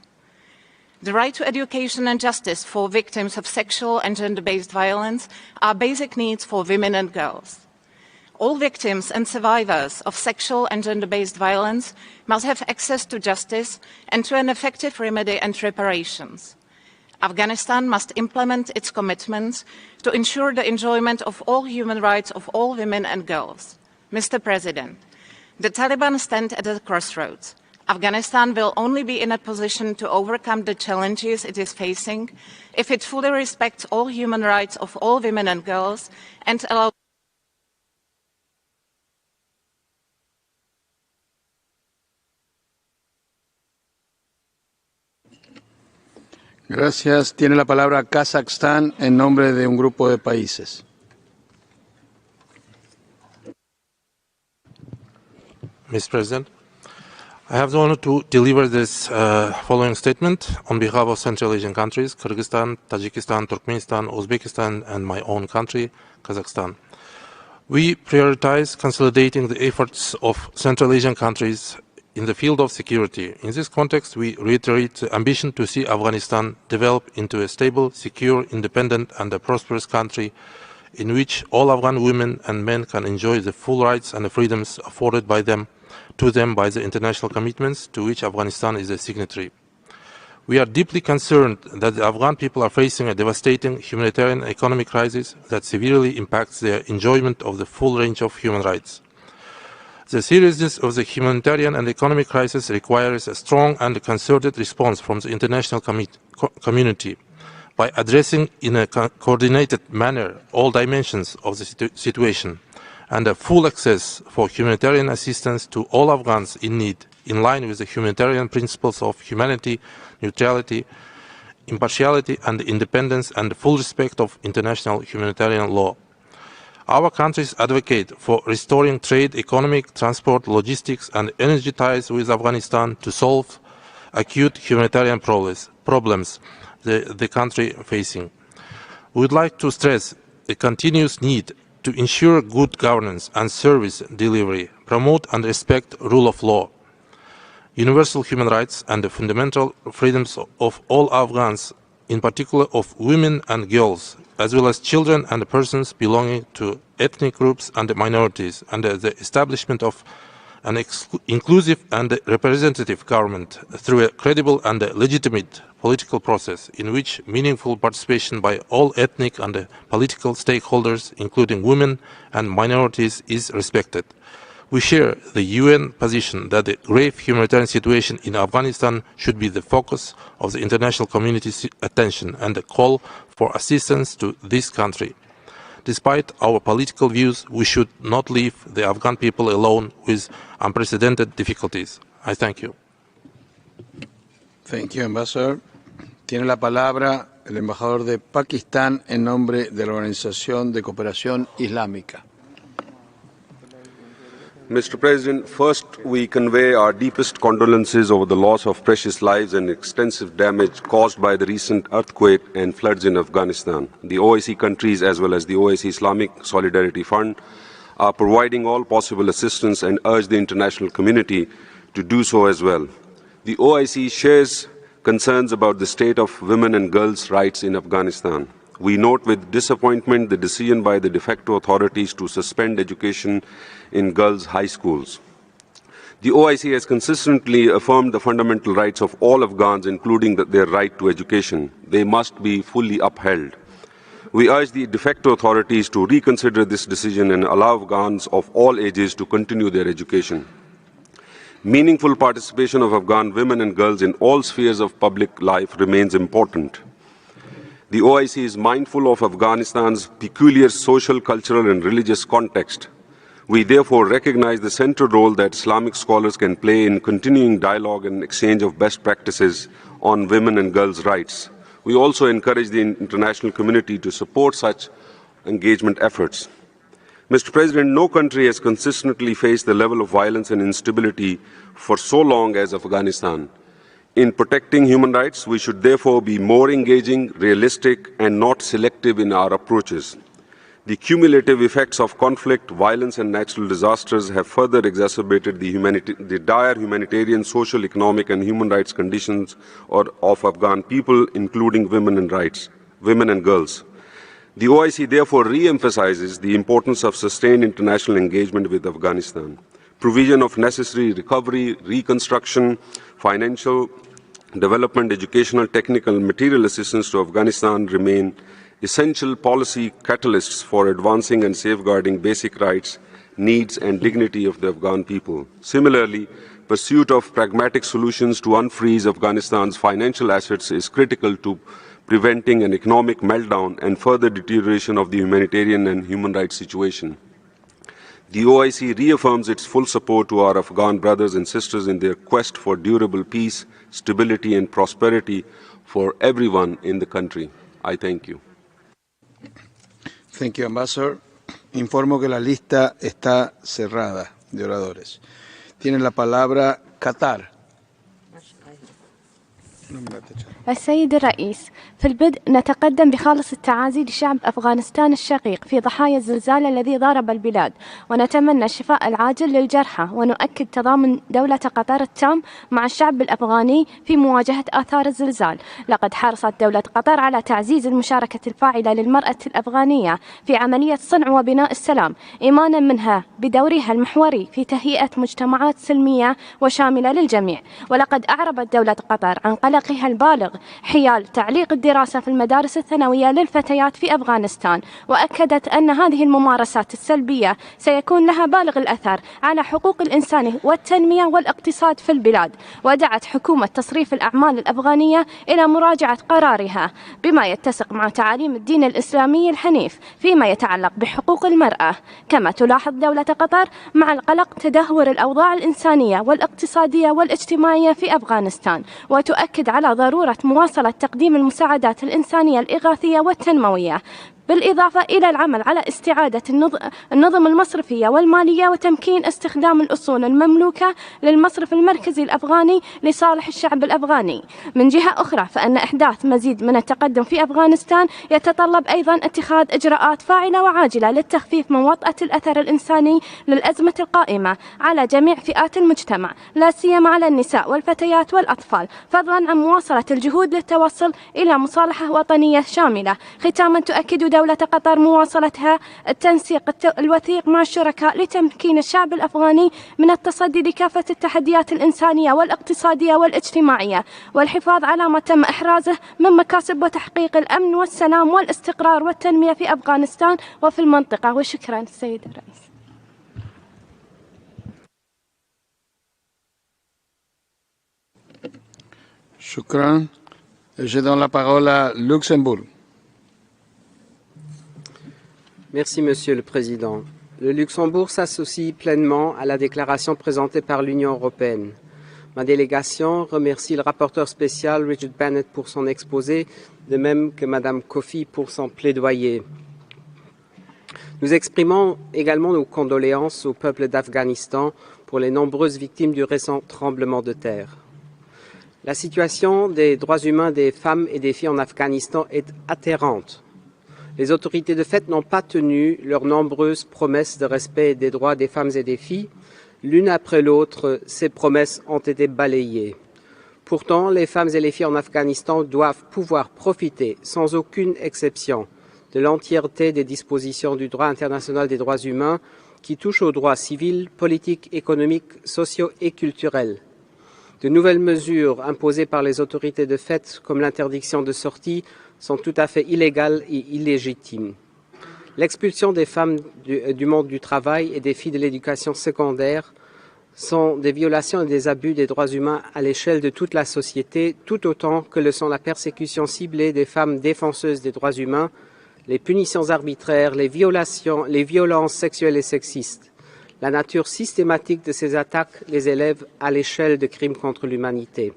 [SPEAKER 9] The right to education and justice for victims of sexual and gender-based violence are basic needs for women and girls. All victims and survivors of sexual and gender-based violence must have access to justice and to an effective remedy and reparations. Afghanistan must implement its commitments to ensure the enjoyment of all human rights of all women and girls. Mr. President, the Taliban stand at a crossroads. Afghanistan will only be in a position to overcome the challenges it is facing if it fully respects all human rights of all women and girls and allows
[SPEAKER 3] Gracias. Tiene la palabra Kazajstán en nombre de un grupo de países.
[SPEAKER 10] Mr. President, I have the honor to deliver this following statement on behalf of Central Asian countries, Kyrgyzstan, Tajikistan, Turkmenistan, Uzbekistan, and my own country, Kazakhstan. We prioritize consolidating the efforts of Central Asian countries in the field of security. In this context, we reiterate the ambition to see Afghanistan develop into a stable, secure, independent, and a prosperous country in which all Afghan women and men can enjoy the full rights and the freedoms afforded by them by the international commitments to which Afghanistan is a signatory. We are deeply concerned that the Afghan people are facing a devastating humanitarian and economic crisis that severely impacts their enjoyment of the full range of human rights. The seriousness of the humanitarian and economic crisis requires a strong and concerted response from the international community by addressing in a coordinated manner all dimensions of the situation and a full access for humanitarian assistance to all Afghans in need, in line with the humanitarian principles of humanity, neutrality, impartiality and independence, and full respect of international humanitarian law. Our countries advocate for restoring trade, economic, transport, logistics and energy ties with Afghanistan to solve acute humanitarian problems the country facing. We would like to stress a continuous need to ensure good governance and service delivery, promote and respect rule of law, universal human rights and the fundamental freedoms of all Afghans, in particular of women and girls, as well as children and persons belonging to ethnic groups and minorities, and the establishment of an inclusive and representative government through a credible and legitimate political process in which meaningful participation by all ethnic and political stakeholders, including women and minorities, is respected. We share the UN position that the grave humanitarian situation in Afghanistan should be the focus of the international community's attention and the call for assistance to this country. Despite our political views, we should not leave the Afghan people alone with unprecedented difficulties. I thank you.
[SPEAKER 3] Thank you, Ambassador. Tiene la palabra el embajador de Pakistán en nombre de la Organización de Cooperación Islámica.
[SPEAKER 11] Mr. President, first we convey our deepest condolences over the loss of precious lives and extensive damage caused by the recent earthquake and floods in Afghanistan. The OIC countries, as well as the OIC Islamic Solidarity Fund, are providing all possible assistance and urge the international community to do so as well. The OIC shares concerns about the state of women and girls' rights in Afghanistan. We note with disappointment the decision by the de facto authorities to suspend education in girls' high schools. The OIC has consistently affirmed the fundamental rights of all Afghans, including their right to education. They must be fully upheld. We urge the de facto authorities to reconsider this decision and allow Afghans of all ages to continue their education. Meaningful participation of Afghan women and girls in all spheres of public life remains important. The OIC is mindful of Afghanistan's peculiar social, cultural and religious context. We therefore recognize the central role that Islamic scholars can play in continuing dialogue and exchange of best practices on women and girls' rights. We also encourage the international community to support such engagement efforts. Mr. President, no country has consistently faced the level of violence and instability for so long as Afghanistan. In protecting human rights, we should therefore be more engaging, realistic, and not selective in our approaches. The cumulative effects of conflict, violence, and natural disasters have further exacerbated the dire humanitarian, social, economic, and human rights conditions of Afghan people, including women and girls. The OIC therefore re-emphasizes the importance of sustained international engagement with Afghanistan. Provision of necessary recovery, reconstruction, financial, development, educational, technical, and material assistance to Afghanistan remain essential policy catalysts for advancing and safeguarding basic rights, needs, and dignity of the Afghan people. Similarly, pursuit of pragmatic solutions to unfreeze Afghanistan's financial assets is critical to preventing an economic meltdown and further deterioration of the humanitarian and human rights situation. The OIC reaffirms its full support to our Afghan brothers and sisters in their quest for durable peace, stability, and prosperity for everyone in the country. I thank you.
[SPEAKER 3] Thank you, Ambassador. Informo que la lista está cerrada de oradores. Tiene la palabra Qatar.
[SPEAKER 12] السيد الرئيس، في البدء نتقدم بخالص التعازي لشعب أفغانستان الشقيق في ضحايا الزلزال الذي ضرب البلاد، ونتمنى الشفاء العاجل للجرحى، ونؤكد تضامن دولة قطر التام مع الشعب الأفغاني في مواجهة آثار الزلزال. لقد حرصت دولة قطر على تعزيز المشاركة الفاعلة للمرأة الأفغانية في عملية صنع وبناء السلام، إيمانا منها بدورها المحوري في تهيئة مجتمعات سلمية وشاملة للجميع. ولقد أعربت دولة قطر عن قلقها البالغ حيال تعليق الدراسة في المدارس الثانوية للفتيات في أفغانستان، وأكدت أن هذه الممارسات السلبية سيكون لها بالغ الأثر على حقوق الإنسان والتنمية والاقتصاد في البلاد. ودعت حكومة تصريف الأعمال الأفغانية إلى مراجعة قرارها بما يتسق مع تعاليم الدين الإسلامي الحنيف فيما يتعلق بحقوق المرأة. كما تلاحظ دولة قطر مع القلق تدهور الأوضاع الإنسانية والاقتصادية والاجتماعية في أفغانستان، وتؤكد على ضرورة مواصلة تقديم المساعدات الإنسانية الإغاثية والتنموية، بالإضافة إلى العمل على استعادة النظم المصرفية والمالية وتمكين استخدام الأصول المملوكة للمصرف المركزي الأفغاني لصالح الشعب الأفغاني. من جهة أخرى فإن إحداث مزيد من التقدم في أفغانستان يتطلب أيضا اتخاذ إجراءات فاعلة وعاجلة للتخفيف من وطأة الأثر الإنساني للأزمة القائمة على جميع فئات المجتمع، لا سيما على النساء والفتيات والأطفال، فضلا عن مواصلة الجهود للتوصل إلى مصالحة وطنية شاملة. ختاما تؤكد دولة قطر مواصلتها التنسيق الوثيق مع الشركاء لتمكين الشعب الأفغاني من التصدي لكافة التحديات الإنسانية والاقتصادية والاجتماعية، والحفاظ على ما تم إحرازه من مكاسب وتحقيق الأمن والسلام والاستقرار والتنمية في أفغانستان وفي المنطقة. وشكرا سيد الرئيس.
[SPEAKER 3] شكرا. Je donne la parole à Luxembourg.
[SPEAKER 13] Merci, Monsieur le Président. Le Luxembourg s'associe pleinement à la déclaration présentée par l'Union européenne. Ma délégation remercie le rapporteur spécial Richard Bennett pour son exposé, de même que Madame Kofi pour son plaidoyer. Nous exprimons également nos condoléances au peuple d'Afghanistan pour les nombreuses victimes du récent tremblement de terre. La situation des droits humains des femmes et des filles en Afghanistan est atterrante. Les autorités de fait n'ont pas tenu leurs nombreuses promesses de respect des droits des femmes et des filles. L'une après l'autre, ces promesses ont été balayées. Pourtant, les femmes et les filles en Afghanistan doivent pouvoir profiter, sans aucune exception, de l'entièreté des dispositions du droit international des droits humains qui touchent aux droits civils, politiques, économiques, sociaux et culturels. De nouvelles mesures imposées par les autorités de fait, comme l'interdiction de sortie, sont tout à fait illégales et illégitimes. L'expulsion des femmes du monde du travail et des filles de l'éducation secondaire sont des violations et des abus des droits humains à l'échelle de toute la société, tout autant que le sont la persécution ciblée des femmes défenseuses des droits humains, les punitions arbitraires, les violences sexuelles et sexistes. La nature systématique de ces attaques les élève à l'échelle de crimes contre l'humanité.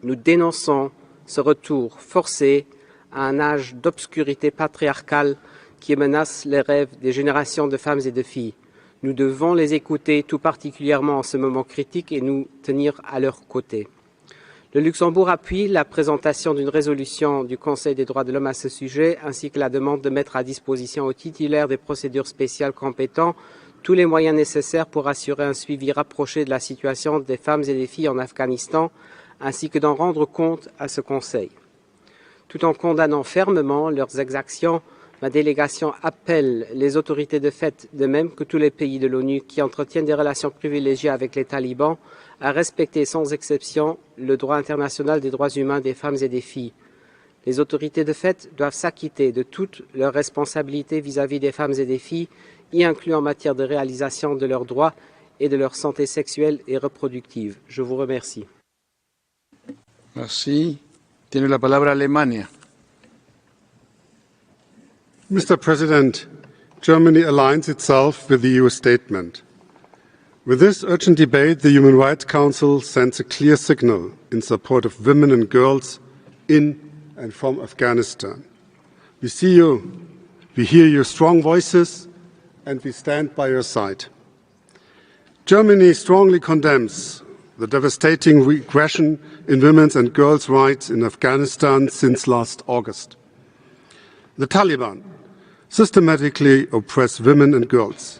[SPEAKER 13] Nous dénonçons ce retour forcé à un âge d'obscurité patriarcale qui menace les rêves des générations de femmes et de filles. Nous devons les écouter tout particulièrement en ce moment critique et nous tenir à leur côté. Le Luxembourg appuie la présentation d'une résolution du Conseil des droits de l'homme à ce sujet, ainsi que la demande de mettre à disposition aux titulaires des procédures spéciales compétents tous les moyens nécessaires pour assurer un suivi rapproché de la situation des femmes et des filles en Afghanistan, ainsi que d'en rendre compte à ce Conseil. Tout en condamnant fermement leurs exactions, ma délégation appelle les autorités de fait, de même que tous les pays de l'ONU qui entretiennent des relations privilégiées avec les talibans, à respecter sans exception le droit international des droits humains des femmes et des filles. Les autorités de fait doivent s'acquitter de toutes leurs responsabilités vis-à-vis des femmes et des filles, y inclus en matière de réalisation de leurs droits et de leur santé sexuelle et reproductive. Je vous remercie.
[SPEAKER 3] Merci. Tiene la palabra Alemania.
[SPEAKER 14] Mr. President, Germany aligns itself with the EU statement. With this urgent debate, the Human Rights Council sends a clear signal in support of women and girls in and from Afghanistan. We see you, we hear your strong voices, and we stand by your side. Germany strongly condemns the devastating regression in women's and girls' rights in Afghanistan since last August. The Taliban systematically oppress women and girls.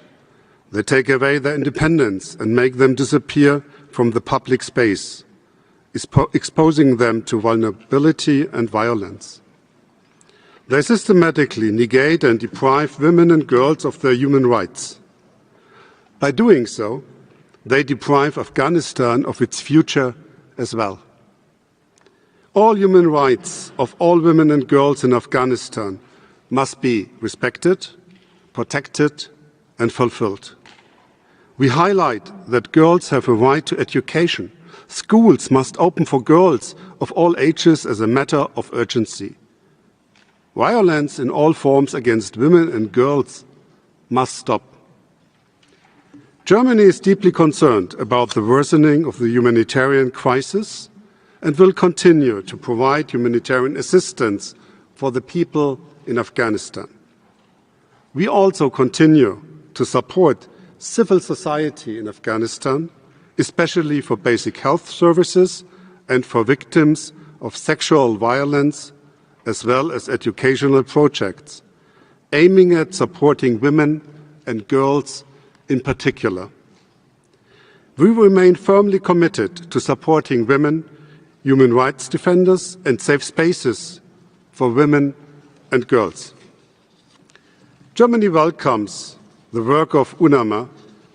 [SPEAKER 14] They take away their independence and make them disappear from the public space, exposing them to vulnerability and violence. They systematically negate and deprive women and girls of their human rights. By doing so, they deprive Afghanistan of its future as well. All human rights of all women and girls in Afghanistan must be respected, protected, and fulfilled. We highlight that girls have a right to education. Schools must open for girls of all ages as a matter of urgency. Violence in all forms against women and girls must stop. Germany is deeply concerned about the worsening of the humanitarian crisis and will continue to provide humanitarian assistance for the people in Afghanistan. We also continue to support civil society in Afghanistan, especially for basic health services and for victims of sexual violence, as well as educational projects, aiming at supporting women and girls in particular. We remain firmly committed to supporting women, human rights defenders, and safe spaces for women and girls. Germany welcomes the work of UNAMA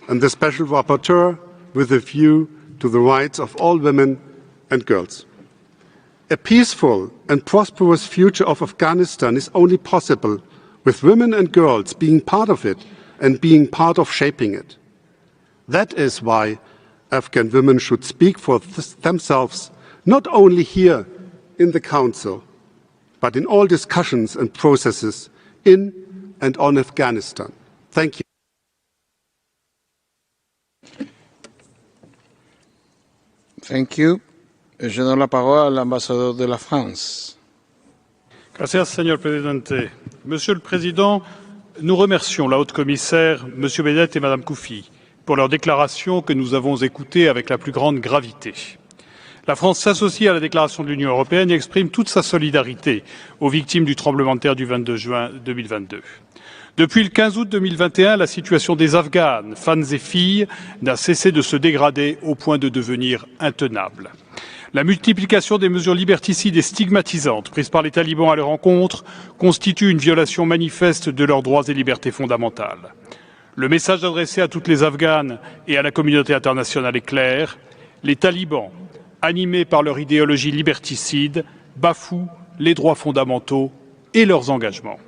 [SPEAKER 14] and the Special Rapporteur with a view to the rights of all women and girls. A peaceful and prosperous future of Afghanistan is only possible with women and girls being part of it and being part of shaping it. That is why Afghan women should speak for themselves, not only here in the Council, but in all discussions and processes in and on Afghanistan. Thank you.
[SPEAKER 3] Thank you. Je donne la parole à l'ambassadeur de la France.
[SPEAKER 15] Gracias, señor presidente. Monsieur le Président, nous remercions la haute commissaire, M. Bennett et Mme Koufi, pour leur déclaration que nous avons écoutée avec la plus grande gravité. La France s'associe à la déclaration de l'Union européenne et exprime toute sa solidarité aux victimes du tremblement de terre du 22 juin 2022. Depuis le 15 août 2021, la situation des Afghanes, femmes et filles, n'a cessé de se dégrader au point de devenir intenable. La multiplication des mesures liberticides et stigmatisantes prises par les talibans à leur encontre constitue une violation manifeste de leurs droits et libertés fondamentales. Le message adressé à toutes les Afghanes et à la communauté internationale est clair. Les talibans, animés par leur idéologie liberticide, bafouent les droits fondamentaux et leurs engagements.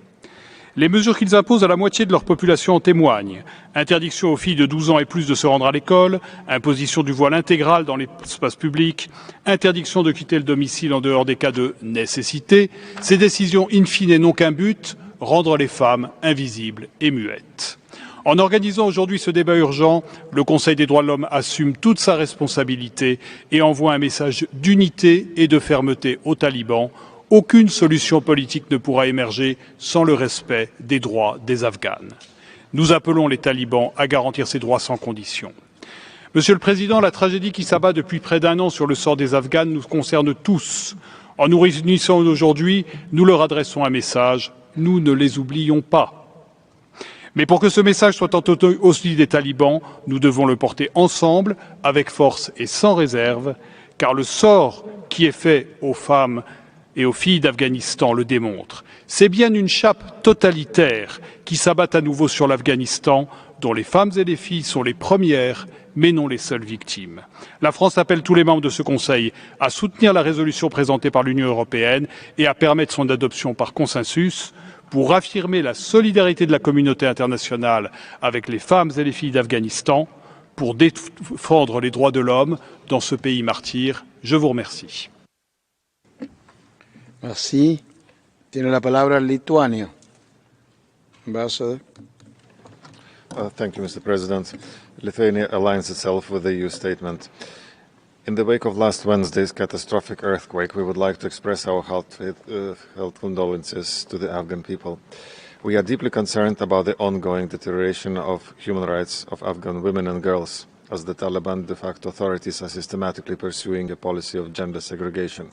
[SPEAKER 15] Les mesures qu'ils imposent à la moitié de leur population en témoignent. Interdiction aux filles de 12 ans et plus de se rendre à l'école, imposition du voile intégral dans l'espace public, interdiction de quitter le domicile en dehors des cas de nécessité. Ces décisions in fine n'ont qu'un but, rendre les femmes invisibles et muettes. En organisant aujourd'hui ce débat urgent, le Conseil des droits de l'homme assume toute sa responsabilité et envoie un message d'unité et de fermeté aux talibans. Aucune solution politique ne pourra émerger sans le respect des droits des Afghanes. Nous appelons les talibans à garantir ces droits sans condition. Monsieur le Président, la tragédie qui s'abat depuis près d'un an sur le sort des Afghanes nous concerne tous. En nous réunissant aujourd'hui, nous leur adressons un message. Nous ne les oublions pas. Mais pour que ce message soit entendu aussi des talibans, nous devons le porter ensemble, avec force et sans réserve, car le sort qui est fait aux femmes et aux filles d'Afghanistan le démontre. C'est bien une chape totalitaire qui s'abat à nouveau sur l'Afghanistan, dont les femmes et les filles sont les premières, mais non les seules victimes. La France appelle tous les membres de ce Conseil à soutenir la résolution présentée par l'Union européenne et à permettre son adoption par consensus pour affirmer la solidarité de la communauté internationale avec les femmes et les filles d'Afghanistan, pour défendre les droits de l'homme dans ce pays martyr. Je vous remercie.
[SPEAKER 3] Merci. Tiene la palabra Lituania. Ambassador.
[SPEAKER 1] Thank you, Mr. President. Lithuania aligns itself with the EU statement. In the wake of last Wednesday's catastrophic earthquake, we would like to express our heartfelt condolences to the Afghan people. We are deeply concerned about the ongoing deterioration of human rights of Afghan women and girls, as the Taliban de facto authorities are systematically pursuing a policy of gender segregation.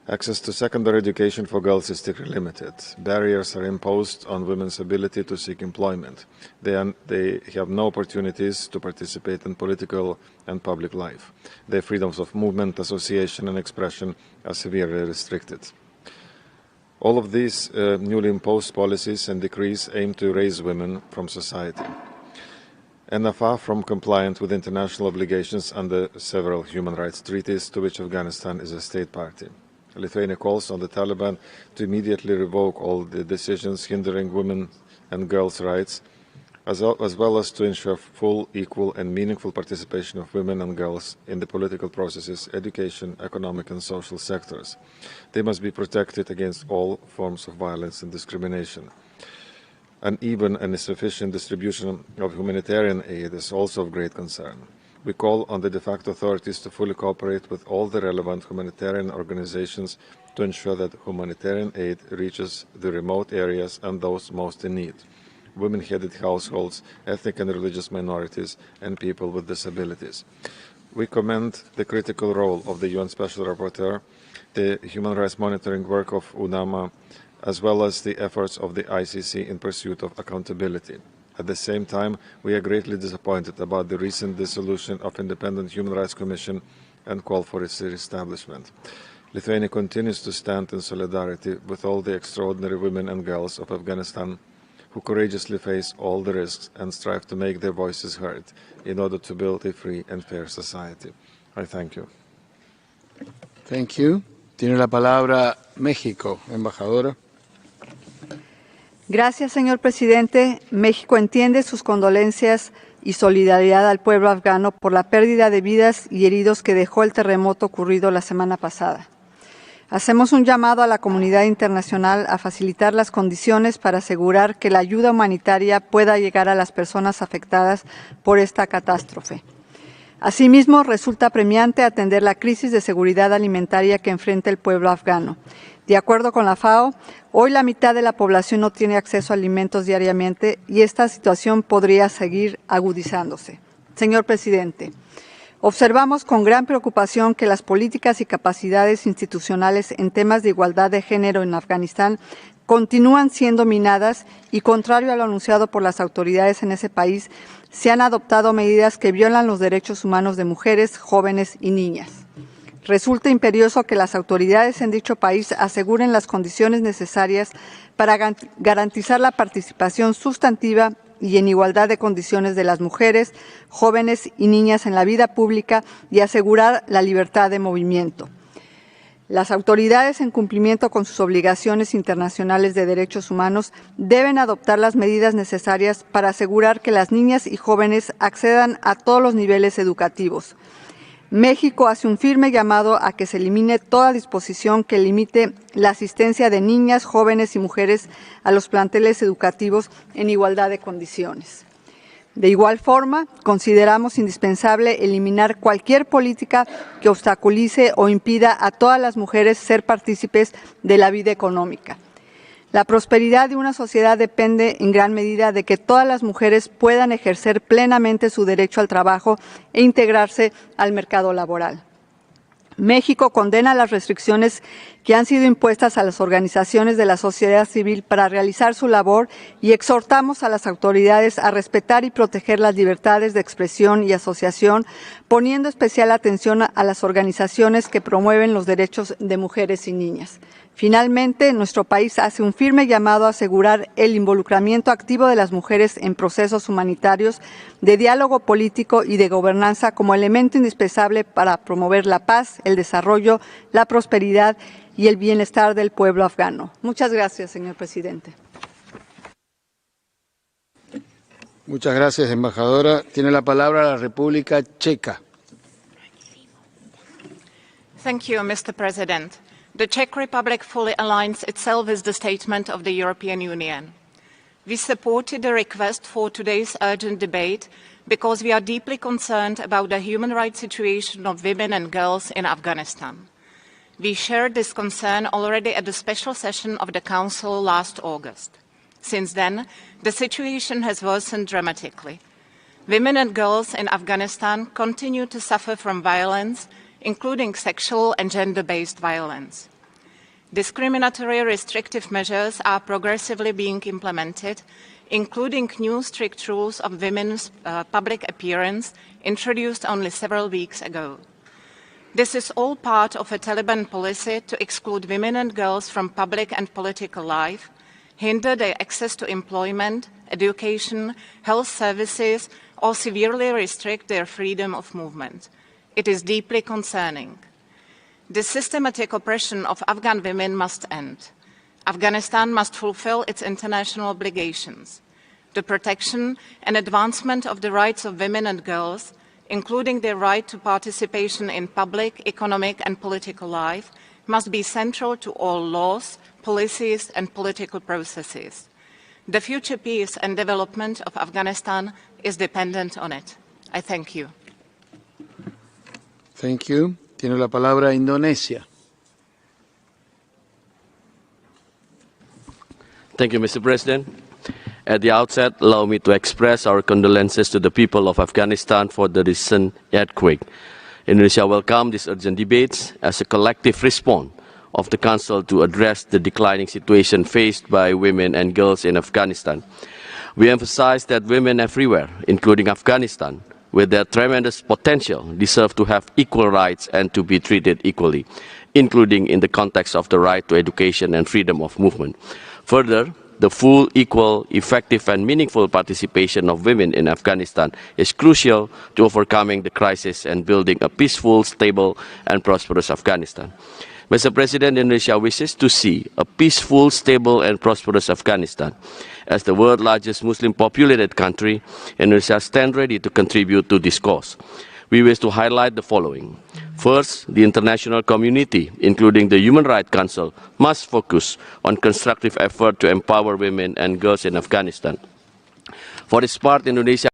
[SPEAKER 1] Access to secondary education for girls is strictly limited. Barriers are imposed on women's ability to seek employment. They have no opportunities to participate in political and public life. Their freedoms of movement, association and expression are severely restricted. All of these newly imposed policies and decrees aim to erase women from society and are far from compliant with international obligations under several human rights treaties to which Afghanistan is a state party. Lithuania calls on the Taliban to immediately revoke all the decisions hindering women and girls' rights, as well as to ensure full, equal and meaningful participation of women and girls in the political processes, education, economic and social sectors. They must be protected against all forms of violence and discrimination. Uneven and insufficient distribution of humanitarian aid is also of great concern. We call on the de facto authorities to fully cooperate with all the relevant humanitarian organizations to ensure that humanitarian aid reaches the remote areas and those most in need, women-headed households, ethnic and religious minorities, and people with disabilities. We commend the critical role of the UN Special Rapporteur, the human rights monitoring work of UNAMA, as well as the efforts of the ICC in pursuit of accountability. At the same time, we are greatly disappointed about the recent dissolution of Independent Human Rights Commission and call for its re-establishment. Lithuania continues to stand in solidarity with all the extraordinary women and girls of Afghanistan who courageously face all the risks and strive to make their voices heard in order to build a free and fair society. I thank you.
[SPEAKER 3] Thank you. Tiene la palabra México, embajadora.
[SPEAKER 16] Gracias, señor presidente. México entiende sus condolencias y solidaridad al pueblo afgano por la pérdida de vidas y heridos que dejó el terremoto ocurrido la semana pasada. Hacemos un llamado a la comunidad internacional a facilitar las condiciones para asegurar que la ayuda humanitaria pueda llegar a las personas afectadas por esta catástrofe. Asimismo, resulta apremiante atender la crisis de seguridad alimentaria que enfrenta el pueblo afgano. De acuerdo con la FAO, hoy la mitad de la población no tiene acceso a alimentos diariamente y esta situación podría seguir agudizándose. Señor presidente, observamos con gran preocupación que las políticas y capacidades institucionales en temas de igualdad de género en Afganistán continúan siendo minadas y, contrario a lo anunciado por las autoridades en ese país, se han adoptado medidas que violan los derechos humanos de mujeres, jóvenes y niñas. Resulta imperioso que las autoridades en dicho país aseguren las condiciones necesarias para garantizar la participación sustantiva y en igualdad de condiciones de las mujeres, jóvenes y niñas en la vida pública y asegurar la libertad de movimiento. Las autoridades, en cumplimiento con sus obligaciones internacionales de derechos humanos, deben adoptar las medidas necesarias para asegurar que las niñas y jóvenes accedan a todos los niveles educativos. México hace un firme llamado a que se elimine toda disposición que limite la asistencia de niñas, jóvenes y mujeres a los planteles educativos en igualdad de condiciones. De igual forma, consideramos indispensable eliminar cualquier política que obstaculice o impida a todas las mujeres ser partícipes de la vida económica. La prosperidad de una sociedad depende en gran medida de que todas las mujeres puedan ejercer plenamente su derecho al trabajo e integrarse al mercado laboral. México condena las restricciones que han sido impuestas a las organizaciones de la sociedad civil para realizar su labor y exhortamos a las autoridades a respetar y proteger las libertades de expresión y asociación, poniendo especial atención a las organizaciones que promueven los derechos de mujeres y niñas. Finalmente, nuestro país hace un firme llamado a asegurar el involucramiento activo de las mujeres en procesos humanitarios, de diálogo político y de gobernanza como elemento indispensable para promover la paz, el desarrollo, la prosperidad y el bienestar del pueblo afgano. Muchas gracias, señor presidente.
[SPEAKER 3] Muchas gracias, embajadora. Tiene la palabra la República Checa.
[SPEAKER 9] Thank you, Mr. President. The Czech Republic fully aligns itself with the statement of the European Union. We supported the request for today's urgent debate because we are deeply concerned about the human rights situation of women and girls in Afghanistan. We shared this concern already at the special session of the Council last August. Since then, the situation has worsened dramatically. Women and girls in Afghanistan continue to suffer from violence, including sexual and gender-based violence. Discriminatory restrictive measures are progressively being implemented, including new strict rules of women's public appearance introduced only several weeks ago. This is all part of a Taliban policy to exclude women and girls from public and political life, hinder their access to employment, education, health services, or severely restrict their freedom of movement. It is deeply concerning. This systematic oppression of Afghan women must end. Afghanistan must fulfill its international obligations. The protection and advancement of the rights of women and girls, including their right to participation in public, economic, and political life, must be central to all laws, policies, and political processes. The future peace and development of Afghanistan is dependent on it. I thank you.
[SPEAKER 3] Thank you. Tiene la palabra Indonesia.
[SPEAKER 17] Thank you, Mr. President. At the outset, allow me to express our condolences to the people of Afghanistan for the recent earthquake. Indonesia welcomes these urgent debates as a collective response of the Council to address the declining situation faced by women and girls in Afghanistan. We emphasize that women everywhere, including Afghanistan, with their tremendous potential, deserve to have equal rights and to be treated equally, including in the context of the right to education and freedom of movement. Further, the full, equal, effective, and meaningful participation of women in Afghanistan is crucial to overcoming the crisis and building a peaceful, stable, and prosperous Afghanistan. Mr. President, Indonesia wishes to see a peaceful, stable, and prosperous Afghanistan. As the world's largest Muslim-populated country, Indonesia stands ready to contribute to this cause. We wish to highlight the following. First, the international community, including the Human Rights Council, must focus on constructive effort to empower women and girls in Afghanistan. For its part, Indonesia